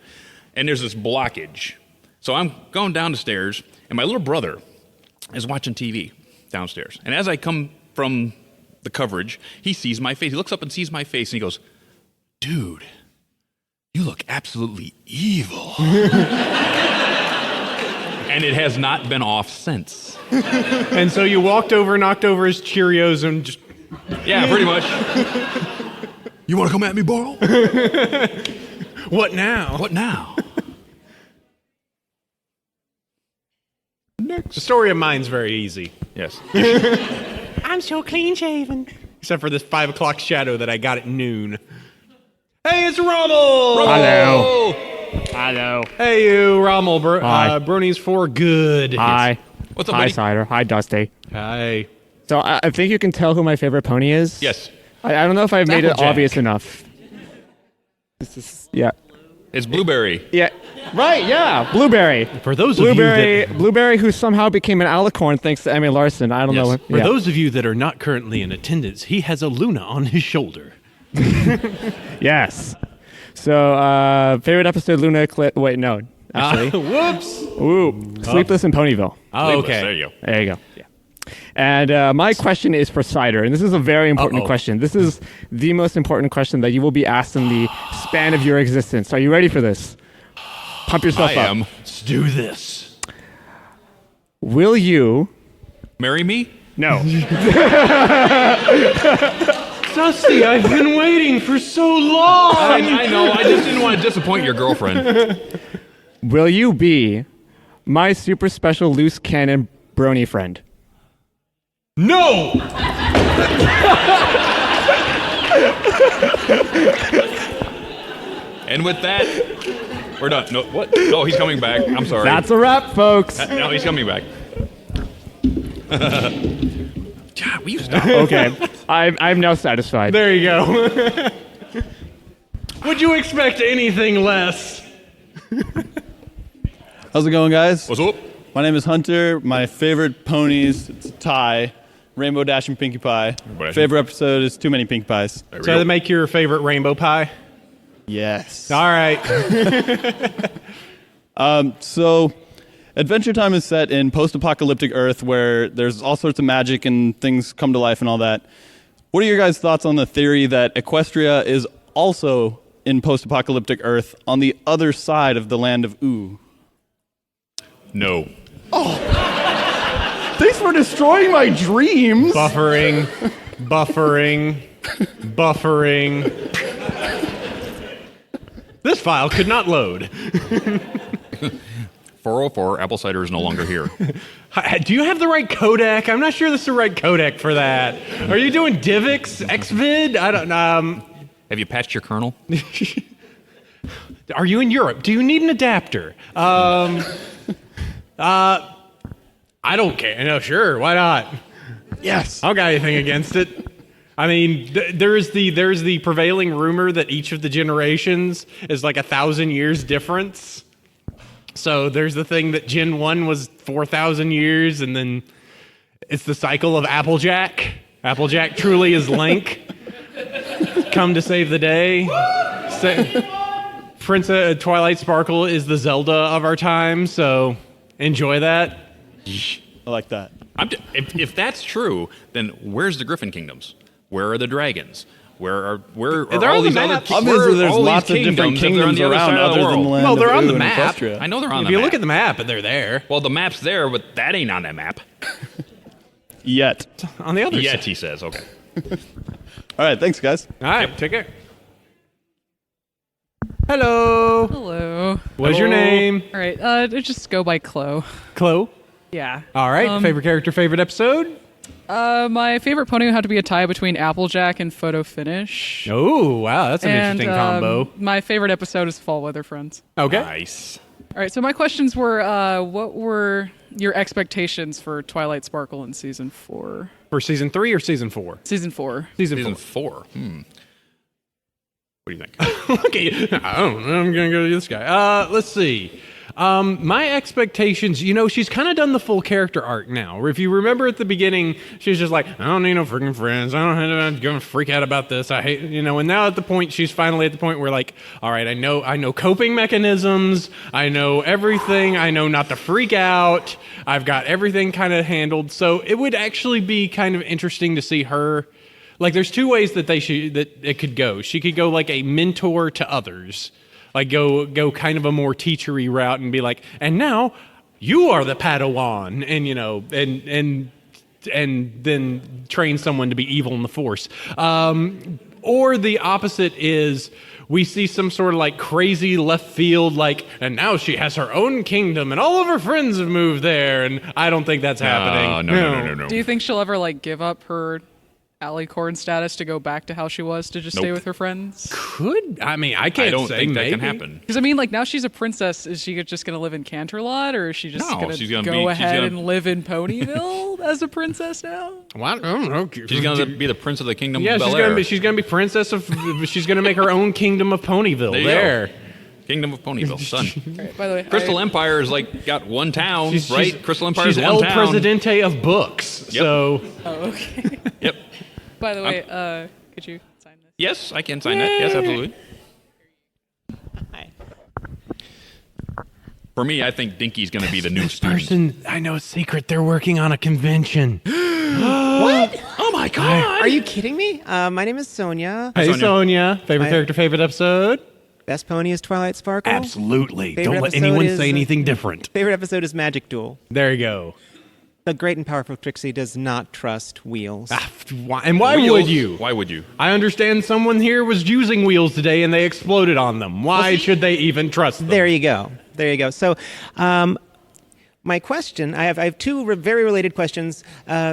S3: And there's this blockage. So I'm going down the stairs, and my little brother is watching TV downstairs. And as I come from the coverage, he sees my face. He looks up and sees my face, and he goes, dude, you look absolutely evil. And it has not been off since.
S2: And so you walked over, knocked over his Cheerios, and just...
S3: Yeah, pretty much. You want to come at me, Borl?
S2: What now?
S3: What now?
S2: The story of mine's very easy.
S3: Yes.
S6: I'm so clean shaven.
S2: Except for this 5 o'clock shadow that I got at noon. Hey, it's Rommel!
S15: Hello. Hello.
S2: Hey, you, Rommel.
S15: Hi.
S2: Brony's for good.
S15: Hi.
S3: What's up,
S15: Hi,
S3: buddy?
S15: Cider. Hi, Dusty.
S2: Hi.
S15: So I think you can tell who my favorite pony is.
S3: Yes.
S15: I don't know if I've made it
S2: Applejack.
S15: obvious enough. Yeah.
S3: It's Blueberry.
S15: Yeah. Right, yeah. Blueberry.
S2: For those
S15: Blueberry,
S2: of you that...
S15: Blueberry, who somehow became an alicorn thanks to Emmy Larson. I don't know.
S3: Yes.
S2: For those of you that are not currently in attendance, he has a Luna on his shoulder.
S15: Yes. So, favorite episode, Luna wait, no. Actually.
S2: Whoops.
S15: Ooh. Sleepless in Ponyville.
S2: Oh, okay.
S3: There you go.
S15: There you go. Yeah. And my question is for Cider, and this is a very important question. This is the most important question that you will be asked in the span of your existence. Are you ready for this? Pump yourself
S3: I
S15: up.
S3: am.
S2: Let's do this.
S15: Will you
S3: Marry me?
S15: No.
S2: Dusty, I've been waiting for so long.
S3: I know. I just didn't want to disappoint your girlfriend.
S15: Will you be my super special loose cannon brony friend?
S2: No!
S3: And with that, we're done. No, what? No, he's coming back. I'm sorry.
S15: That's a wrap, folks.
S3: No, he's coming back. God, will you stop?
S15: Okay. I'm now satisfied.
S2: There you go. Would you expect anything less?
S16: How's it going, guys?
S3: What's up?
S16: My name is Hunter. My favorite ponies, it's a tie. Rainbow Dash and Pinkie Pie. Favorite episode is Too Many Pinkie Pies.
S2: So they make your favorite rainbow pie?
S16: Yes.
S2: All right.
S16: So Adventure Time is set in post-apocalyptic Earth where there's all sorts of magic and things come to life and all that. What are your guys' thoughts on the theory that Equestria is also in post-apocalyptic Earth on the other side of the land of Ooh?
S3: No.
S16: Thanks for destroying my dreams.
S2: Buffering. This file could not load.
S3: 404, Apple Cider is no longer here.
S2: Do you have the right codec? I'm not sure this is the right codec for that. Are you doing DivX, XVID? I don't know.
S3: Have you patched your kernel?
S2: Are you in Europe? Do you need an adapter? I don't care. No, sure. Why not?
S16: Yes.
S2: I don't got anything against it. I mean, there's the prevailing rumor that each of the generations is like 1,000 years difference. So there's the thing that Gen 1 was 4,000 years, and then it's the cycle of Applejack. Applejack truly is Link. Come to save the day. Princess Twilight Sparkle is the Zelda of our time, so enjoy that.
S16: I like that.
S3: If that's true, then where's the Griffin Kingdoms? Where are the dragons? Where are
S2: They're
S3: all
S2: on the
S3: these other?
S2: map.
S16: Obviously, there's
S3: all
S16: lots of
S3: these
S16: different
S3: if they're on
S16: kingdoms
S3: the other
S16: around
S3: side of
S16: other
S3: the
S16: than the
S3: world?
S16: land
S2: Well, they're
S16: of
S2: on
S16: Ooh
S2: the
S16: and
S2: map.
S16: Equestria.
S3: I know they're on
S2: If
S3: the
S2: you
S3: map.
S2: look at the map, they're there.
S3: Well, the map's there, but that ain't on that map.
S16: Yet.
S2: On the other
S3: Yet,
S2: side.
S3: he says. Okay.
S16: All right, thanks, guys.
S2: All right, take care. Hello.
S17: Hello.
S2: What's your name?
S17: All right, just go by Chloe.
S2: Chloe.
S17: Yeah.
S2: All right. Favorite character, favorite episode?
S17: My favorite pony would have to be a tie between Applejack and Photo Finish.
S2: Oh, wow. That's an interesting combo.
S17: My favorite episode is Fall Weather Friends.
S2: Okay.
S3: Nice.
S17: All right, so my questions were, what were your expectations for Twilight Sparkle in Season 4?
S2: For Season 3 or Season 4?
S17: Season 4.
S2: Season
S3: 4. What do you think?
S2: Okay. I don't know. I'm going to go to this guy. Let's see. My expectations, she's kind of done the full character arc now. If you remember at the beginning, she was just like, I don't need no freaking friends. I'm going to freak out about this. I hate, and now at the point, she's finally at the point where like, all right, I know coping mechanisms. I know everything. I know not to freak out. I've got everything kind of handled. So it would actually be kind of interesting to see her. Like, there's two ways that it could go. She could go like a mentor to others. Like go kind of a more teachery route and be like, and now you are the Padawan, and then train someone to be evil in the Force. Or the opposite is we see some sort of like crazy left field, like, and now she has her own kingdom and all of her friends have moved there, and I don't think that's happening.
S3: No.
S17: Do you think she'll ever like give up her alicorn status to go back to how she was to just stay
S2: Nope.
S17: with her friends?
S2: Could I mean I can't
S3: I don't
S2: say
S3: think
S2: maybe.
S3: that can happen.
S17: Because I mean, like now she's a princess. Is she just gonna live in Canterlot, or is she just
S3: No,
S17: gonna
S3: she's gonna
S17: go
S3: be- she's
S17: ahead
S3: gonna-
S17: and live in Ponyville as a princess now?
S2: Well, I don't know.
S3: She's gonna be the prince of the kingdom
S2: Yeah,
S3: of
S2: she's
S3: Bel-Air.
S2: gonna be princess of. She's gonna make her own kingdom of Ponyville.
S3: There you
S2: There.
S3: go. Kingdom of Ponyville, son.
S17: By the way,
S3: Crystal Empire is like got one town,
S2: She's-
S3: right?
S2: she's-
S3: Crystal Empire is
S2: she's
S3: one
S2: El
S3: town.
S2: Presidente of books.
S3: Yep.
S2: So.
S17: Oh, okay.
S3: Yep.
S17: By the way, could you sign this?
S3: Yes, I can sign that. Yes, absolutely. For me, I think Dinky's going to be the new student.
S2: Person, I know a secret. They're working on a convention.
S18: What?
S3: Oh my God!
S18: Are you kidding me? My name is Sonia.
S2: Hey, Sonia. Favorite character, favorite episode?
S18: Best pony is Twilight Sparkle.
S2: Absolutely.
S18: Favorite
S2: Don't let
S18: episode
S2: anyone
S18: is,
S2: say anything different.
S18: Favorite episode is Magic Duel.
S2: There you go.
S18: The great and powerful Trixie does not trust wheels.
S2: And why
S3: Wheels?
S2: would you?
S3: Why would you?
S2: I understand someone here was using wheels today and they exploded on them. Why should they even trust them?
S18: There you go. There you go. So, my question, I have two very related questions.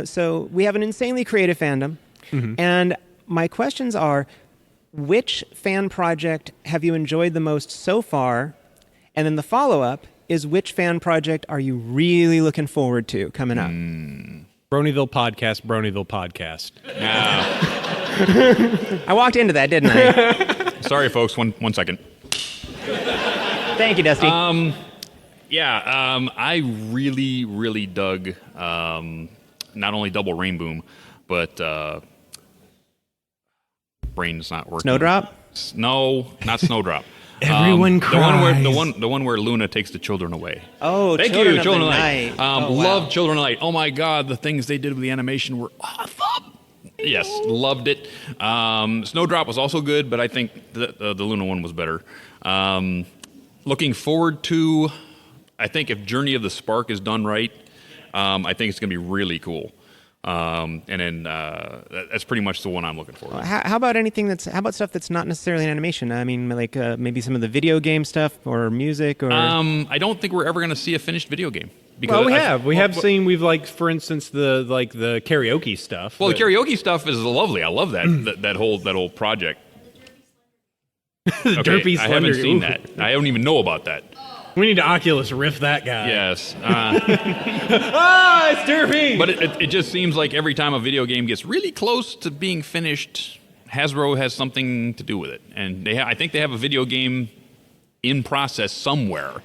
S18: So we have an insanely creative fandom, and my questions are, which fan project have you enjoyed the most so far? And then the follow-up is, which fan project are you really looking forward to coming up?
S2: Bronyville podcast, Bronyville podcast.
S18: I walked into that, didn't I?
S3: Sorry, folks. One second.
S18: Thank you, Dusty.
S3: I really dug not only Double Rainboom, but brain's not working.
S18: Snowdrop?
S3: No, not Snowdrop.
S2: Everyone cries.
S3: The one where Luna takes the children away.
S18: Oh,
S3: Thank
S18: Children
S3: you,
S18: of
S3: Children
S18: the
S3: of the Night.
S18: Night. Oh, wow.
S3: Love Children of the Night. Oh my God, the things they did with the animation were awesome. Yes, loved it. Snowdrop was also good, but I think the Luna one was better. Looking forward to, I think if Journey of the Spark is done right, I think it's going to be really cool. And then that's pretty much the one I'm looking for.
S18: How about how about stuff that's not necessarily an animation? I mean, like maybe some of the video game stuff or music or.
S3: I don't think we're ever going to see a finished video game.
S2: Well, we have seen. We've for instance, the karaoke stuff.
S3: Well, the karaoke stuff is lovely. I love that that whole project.
S2: Derpy
S3: I haven't
S2: Slender.
S3: seen
S2: Ooh.
S3: that. I don't even know about that.
S2: We need to Oculus Rift that guy.
S3: Yes.
S2: It's Derpy!
S3: But it just seems like every time a video game gets really close to being finished, Hasbro has something to do with it. And I think they have a video game in process somewhere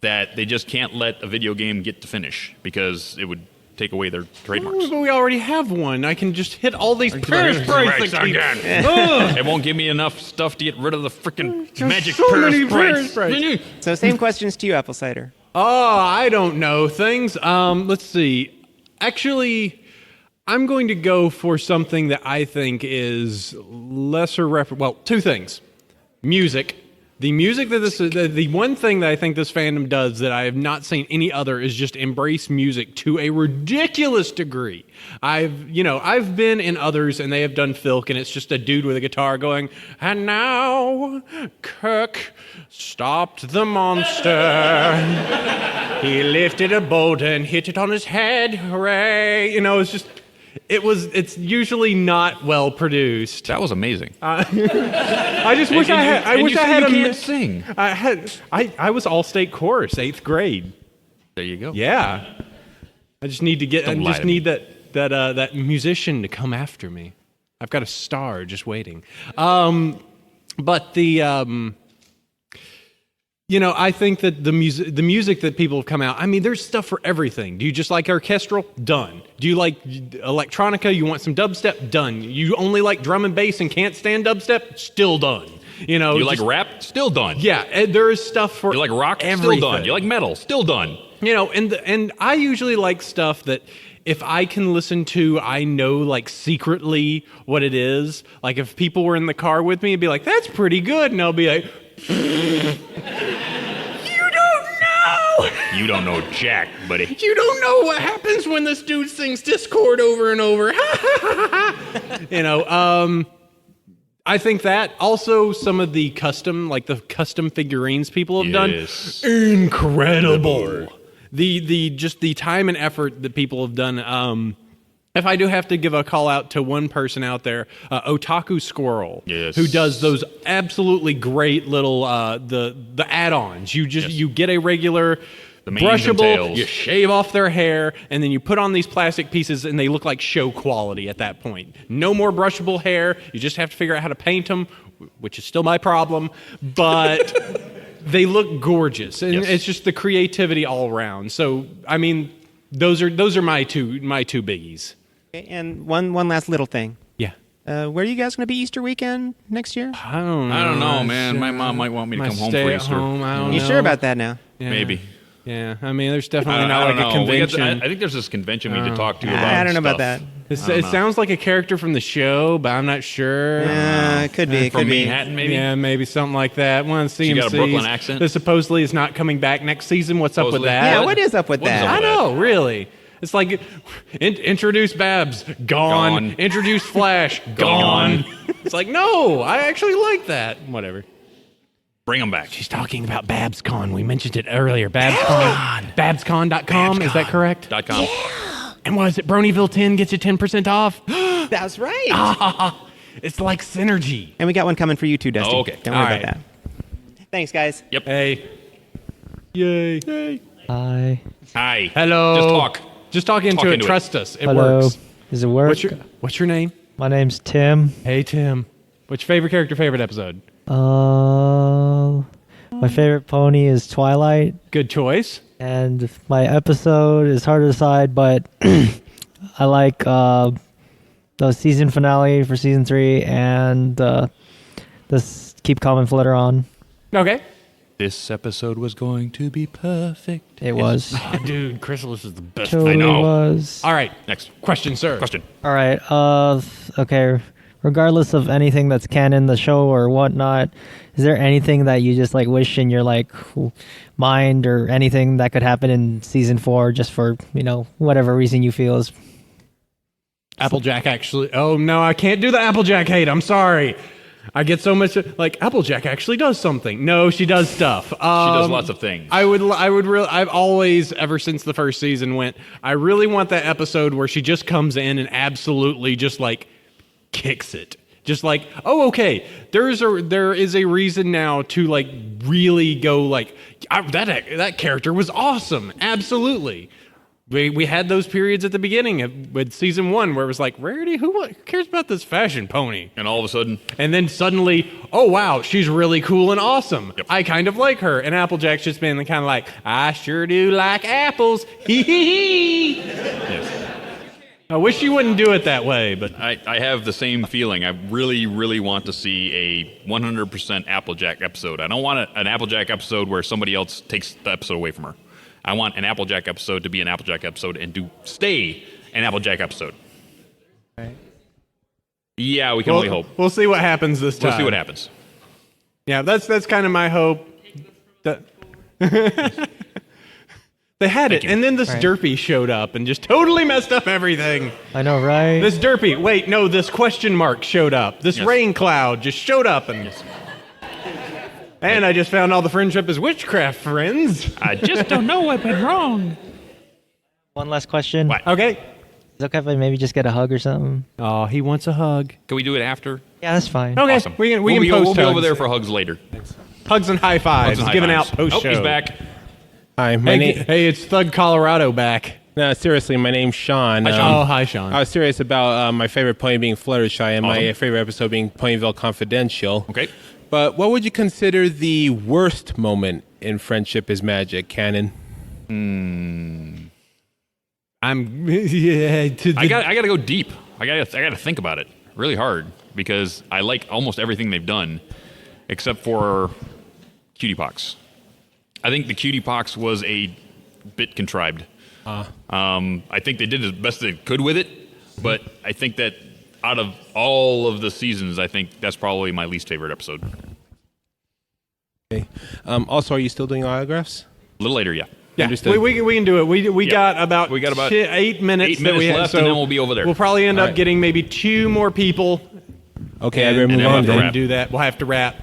S3: that they just can't let a video game get to finish because it would take away their trademarks.
S2: But we already have one. I can just hit all these Paris sprites again.
S3: It won't give me enough stuff to get rid of the freaking magic
S2: so
S3: Paris
S2: many Paris
S3: sprites.
S2: sprites.
S18: So same questions to you, Apple Cider.
S2: Oh, I don't know things. Let's see. Actually, I'm going to go for something that I think is lesser well, two things. Music. The music that the one thing that I think this fandom does that I have not seen any other is just embrace music to a ridiculous degree. I've been in others and they have done filk and it's just a dude with a guitar going, and now Kirk stopped the monster. He lifted a boulder and hit it on his head. Hooray! It's usually not well produced.
S3: That was amazing.
S2: I just wish I had. I wish I had
S3: you
S2: a.
S3: can't sing.
S2: I was all state chorus, 8th grade.
S3: There you go.
S2: Yeah. I just need to get.
S3: Don't
S2: I
S3: lie
S2: just
S3: to me.
S2: need that musician to come after me. I've got a star just waiting. But the. I think that the music that people have come out, I mean, there's stuff for everything. Do you just like orchestral? Done. Do you like electronica? You want some dubstep? Done. You only like drum and bass and can't stand dubstep? Still done.
S3: You like rap? Still done.
S2: Yeah, there is stuff for
S3: You like rock?
S2: everything.
S3: Still done. You like metal? Still done.
S2: And I usually like stuff that if I can listen to, I know secretly what it is. Like if people were in the car with me, it'd be like, that's pretty good. And I'll be like,
S3: You don't know jack, buddy.
S2: you don't know what happens when this dude sings Discord over and over. I think that also some of the custom figurines people have done, incredible. The time and effort that people have done if I do have to give a call out to one person out there, Otaku Squirrel, who does those absolutely great little the add-ons. You get a regular brushable, you shave off their hair, and then you put on these plastic pieces, and they look like show quality at that point. No more brushable hair. You just have to figure out how to paint them, which is still my problem, but they look gorgeous, and it's just the creativity all around. So, I mean, those are my two biggies.
S18: Okay, and one last little thing.
S2: Yeah.
S18: Where are you guys going to be Easter weekend next year?
S2: I don't know,
S3: man. My mom might want me to come home for Easter.
S18: You sure about that now?
S2: Yeah.
S3: Maybe.
S2: Yeah, I mean, there's definitely not like a convention.
S3: I think there's this convention we need to talk to you about.
S18: I don't know about that.
S2: It sounds like a character from the show, but I'm not sure.
S18: It could be.
S3: From Manhattan, maybe?
S2: Yeah, maybe something like that. One of the
S3: She got a Brooklyn accent?
S2: That supposedly is not coming back next season. What's up with that?
S18: Yeah, what is up with that?
S2: I know, really. It's like, introduce Babs, gone. Introduce Flash, gone. It's like, no, I actually like that. Whatever.
S3: Bring them back.
S2: She's talking about BabsCon. We mentioned it earlier. BabsCon. Babscon.com. Is that correct?
S3: .com.
S2: Yeah. And was it Bronyville 10 gets you 10% off?
S18: That's right.
S2: It's like synergy.
S18: And we got one coming for you too, Dusty.
S3: Oh, okay.
S18: Don't worry about that. Thanks, guys.
S3: Yep.
S2: Hey. Yay. Hey.
S19: Hi.
S3: Hi.
S2: Hello.
S3: Just talk.
S2: Just talk into it. Trust us. It
S19: Hello.
S2: works.
S19: Does it work?
S2: What's your name?
S19: My name's Tim.
S2: Hey, Tim. What's your favorite character, favorite episode?
S19: My favorite pony is Twilight.
S2: Good choice.
S19: And my episode is hard to decide, but I like the season finale for season 3 and this Keep Calm and Flutter On.
S2: Okay.
S3: This episode was going to be perfect.
S19: It was.
S2: Oh, dude, Chrysalis is the best.
S19: Totally
S3: I know.
S19: was.
S2: All right.
S3: Next.
S2: Question, sir.
S3: Question.
S19: All right. Okay. Regardless of anything that's canon, the show or whatnot, is there anything that you just like wish in your like mind or anything that could happen in season 4 just for, whatever reason you feel is...
S2: Applejack actually... Oh, no, I can't do the Applejack hate. I'm sorry. I get so much... Like, Applejack actually does something. No, she does stuff. She
S3: does lots of things.
S2: I've always, ever since the first season went, I really want that episode where she just comes in and absolutely just like kicks it. Just like, oh, okay, there is a reason now to like really go like, that character was awesome. Absolutely. We had those periods at the beginning with season 1 where it was like, Rarity, who cares about this fashion pony?
S3: And all of a sudden...
S2: And then suddenly, oh, wow, she's really cool and awesome. Yep. I kind of like her. And Applejack's just been kind of like, I sure do like apples. Hee hee hee.
S3: Yes.
S2: I wish you wouldn't do it that way, but...
S3: I have the same feeling. I really, really want to see a 100% Applejack episode. I don't want an Applejack episode where somebody else takes the episode away from her. I want an Applejack episode to be an Applejack episode and to stay an Applejack episode.
S2: Right.
S3: Yeah, we can only hope.
S2: We'll see what happens this time.
S3: We'll see what happens.
S2: Yeah, that's kind of my hope. They had it, and then this Derpy showed up and just totally messed up everything.
S19: I know, right?
S2: This Derpy, wait, no, this question mark showed up. This rain cloud just showed up and... And I just found all the friendship is witchcraft, friends.
S3: I just don't know what went wrong.
S19: One last question.
S3: What?
S2: Okay.
S19: Is it okay if I maybe just get a hug or something?
S2: Oh, he wants a hug.
S3: Can we do it after?
S19: Yeah, that's fine.
S2: Okay,
S3: Awesome.
S2: we can
S3: we'll
S2: post
S3: be over
S2: hugs.
S3: there for hugs later.
S2: Hugs and high fives.
S3: Hugs and
S2: Giving
S3: high
S2: out
S3: fives.
S2: post-show.
S3: Oh, he's back.
S8: Hi, my name.
S2: Hey, it's Thug Colorado back.
S8: No, seriously, my name's Sean.
S2: Hi, Sean. Hi, Sean.
S8: I was serious about my favorite pony being Fluttershy and my favorite episode being Ponyville Confidential.
S3: Okay.
S8: But what would you consider the worst moment in Friendship is Magic canon?
S2: I
S3: gotta go deep. I gotta think about it really hard because I like almost everything they've done except for Cutie Pox. I think the Cutie Pox was a bit contrived. I think they did as best they could with it, but I think that out of all of the seasons, I think that's probably my least favorite episode.
S8: Okay. Also, are you still doing autographs?
S3: A little later, yeah.
S2: Yeah, we can do it. We got about 8 minutes.
S3: 8 minutes left,
S2: so
S3: and then we'll be over there.
S2: We'll probably end up getting maybe 2 more people.
S8: Okay, I better move on then.
S2: And do that. We'll have to wrap.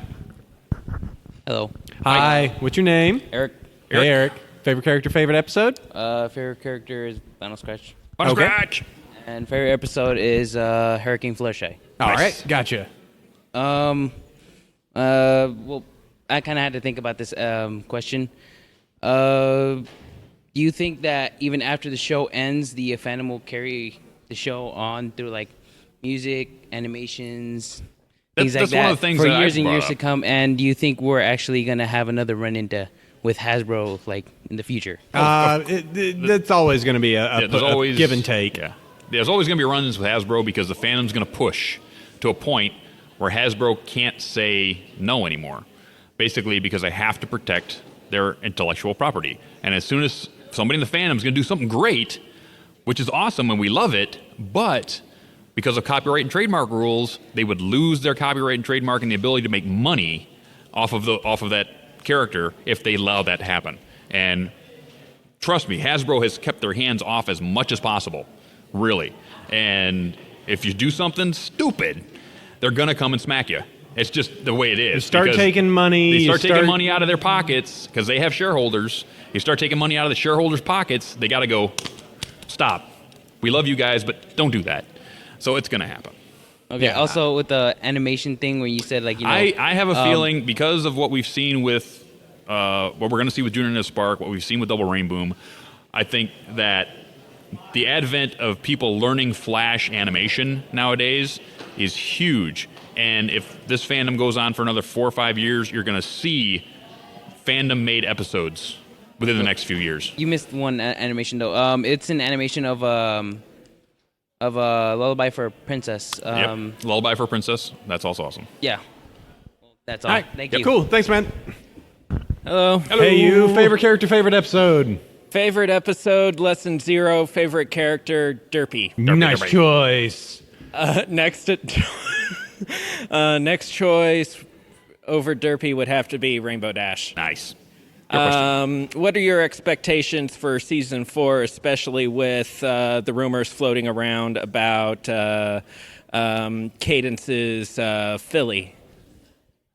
S20: Hello.
S2: Hi. What's your name?
S20: Eric.
S2: Hey, Eric. Favorite character, favorite episode?
S20: Favorite character is Final Scratch.
S3: Final Scratch.
S20: And favorite episode is Hurricane Fluttershy.
S2: All right, gotcha.
S20: Well, I kind of had to think about this question. Do you think that even after the show ends, the fandom will carry the show on through like music, animations, things like
S3: that's
S20: that
S3: one of the things
S20: for
S3: that
S20: years
S3: I've
S20: and
S3: brought
S20: years
S3: up.
S20: to come? And do you think we're actually going to have another run-into with Hasbro like in the future?
S2: That's always going to be a give and take.
S3: Yeah, there's always going to be run-ins with Hasbro because the fandom's going to push to a point where Hasbro can't say no anymore. Basically, because they have to protect their intellectual property. And as soon as somebody in the fandom is going to do something great, which is awesome and we love it, but because of copyright and trademark rules, they would lose their copyright and trademark and the ability to make money off of that character if they allow that to happen. And trust me, Hasbro has kept their hands off as much as possible, really. And if you do something stupid, they're going to come and smack you. It's just the way it is.
S2: You start taking money.
S3: They start taking money out of their pockets because they have shareholders. You start taking money out of the shareholders' pockets, they got to go, stop. We love you guys, but don't do that. So it's going to happen.
S20: Okay. Yeah. Also, with the animation thing, where you said like
S3: I have a feeling because of what we've seen with what we're going to see with Junior and Spark, what we've seen with Double Rainboom, I think that the advent of people learning Flash animation nowadays is huge. And if this fandom goes on for another 4 or 5 years, you're going to see fandom-made episodes within the next few years.
S20: You missed one animation though. It's an animation of Lullaby for a Princess.
S3: Yep. Lullaby for a Princess. That's also awesome.
S20: Yeah. That's all.
S2: All right.
S20: Thank
S2: Yeah,
S20: you.
S2: cool. Thanks, man.
S14: Hello.
S2: Hey, you. Favorite character, favorite episode?
S14: Favorite episode, Lesson 0. Favorite character, Derpy.
S2: Nice choice.
S14: Next choice over Derpy would have to be Rainbow Dash.
S3: Nice.
S14: What are your expectations for season 4, especially with the rumors floating around about Cadence's Philly?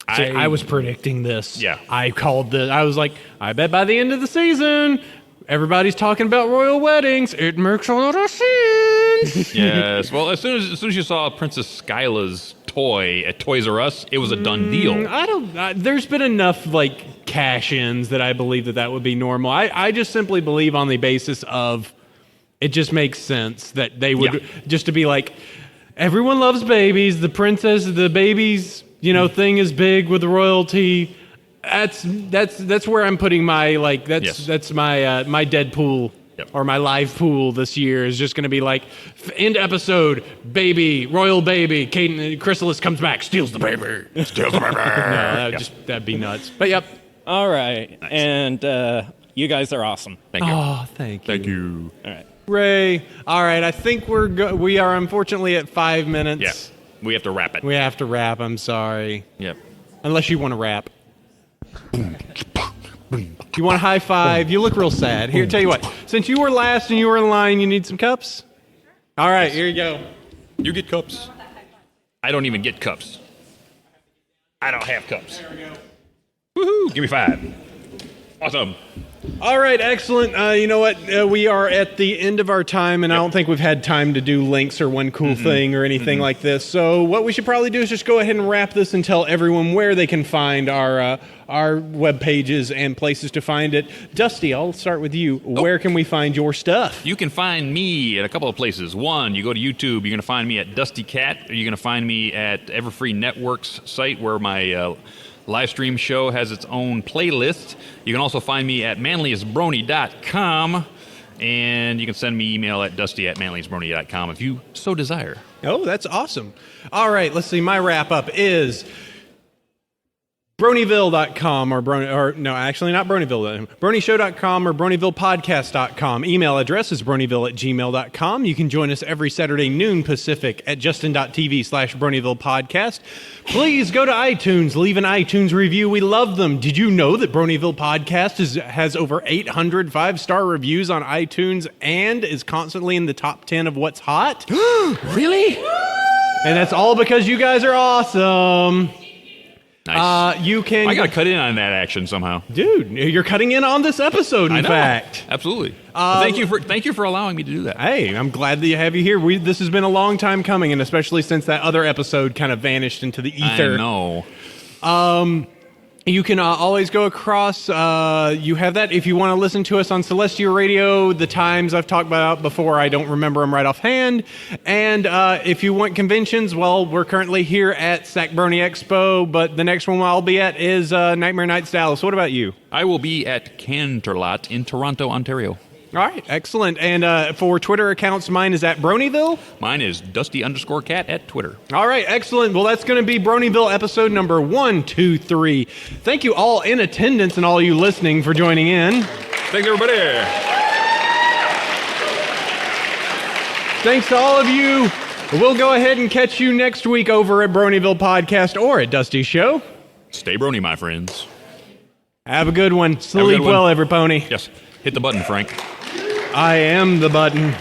S2: I was predicting this.
S3: Yeah.
S2: I called this. I was like, I bet by the end of the season, everybody's talking about royal weddings. It makes a lot of sense.
S3: Yes. Well, as soon as you saw Princess Skyla's toy at Toys R Us, it was a done deal.
S2: There's been enough like cash-ins that I believe that would be normal. I just simply believe on the basis of it just makes sense that they would just to be like, everyone loves babies. The princess, the babies, thing is big with the royalty. That's where I'm putting my that's my my Deadpool. Yep. Or my live pool this year is just going to be like end episode, baby, royal baby, Chrysalis comes back, steals the baby.
S3: Steals the baby.
S2: No, that'd be nuts. But yep.
S14: All right. Nice. And you guys are awesome.
S3: Thank you.
S2: Oh, thank you.
S3: Thank you.
S14: All right.
S2: Ray. All right. I think we are unfortunately at 5 minutes.
S3: Yeah. We have to wrap it.
S2: We have to wrap. I'm sorry.
S3: Yep.
S2: Unless you want to rap. You want a high five? You look real sad. Here, tell you what. Since you were last and you were in line, you need some cups? All right, here you go.
S3: You get cups. I don't even get cups. I don't have cups.
S2: There we go.
S3: Woohoo! Give me 5. Awesome.
S2: All right, excellent. You know what? We are at the end of our time, and I don't think we've had time to do links or one cool thing or anything like this. So what we should probably do is just go ahead and wrap this and tell everyone where they can find our web pages and places to find it. Dusty, I'll start with you. Where can we find your stuff?
S3: You can find me at a couple of places. One, you go to YouTube, you're going to find me at DustyKatt, or you're going to find me at Everfree Network's site where my live stream show has its own playlist. You can also find me at manliestbrony.com, and you can send me email at dusty@manliestbrony.com if you so desire.
S2: Oh, that's awesome. All right, let's see. My wrap-up is Bronyville.com or no, actually not Bronyville. BronyShow.com or BronyvillePodcast.com. Email address is Bronyville@gmail.com. You can join us every Saturday noon Pacific at Justin.tv/BronyvillePodcast. Please go to iTunes, leave an iTunes review. We love them. Did you know that Bronyville Podcast has over 800 5-star reviews on iTunes and is constantly in the top 10 of what's hot?
S3: Really?
S2: And that's all because you guys are awesome.
S3: Nice.
S2: You can.
S3: I got to cut in on that action somehow,
S2: dude. You're cutting in on this episode. In fact,
S3: absolutely. Thank you for allowing me to do that.
S2: Hey, I'm glad that you have you here. This has been a long time coming, and especially since that other episode kind of vanished into the ether.
S3: I know.
S2: You can always go across. You have that if you want to listen to us on Celestia Radio. The times I've talked about before, I don't remember them right offhand. And if you want conventions, well, we're currently here at SacBronyExpo, but the next one I'll be at is Nightmare Nights Dallas. What about you?
S3: I will be at Canterlot in Toronto, Ontario.
S2: All right, excellent. And for Twitter accounts, mine is at Bronyville.
S3: Mine is Dusty_Cat at Twitter.
S2: All right, excellent. Well, that's going to be Bronyville episode number 123. Thank you all in attendance and all you listening for joining in.
S3: Thanks, everybody.
S2: Thanks to all of you. We'll go ahead and catch you next week over at Bronyville Podcast or at Dusty Show.
S3: Stay Brony, my friends.
S2: Have a good one. Sleep well, every pony.
S3: Yes. Hit the button, Frank.
S2: I am the button.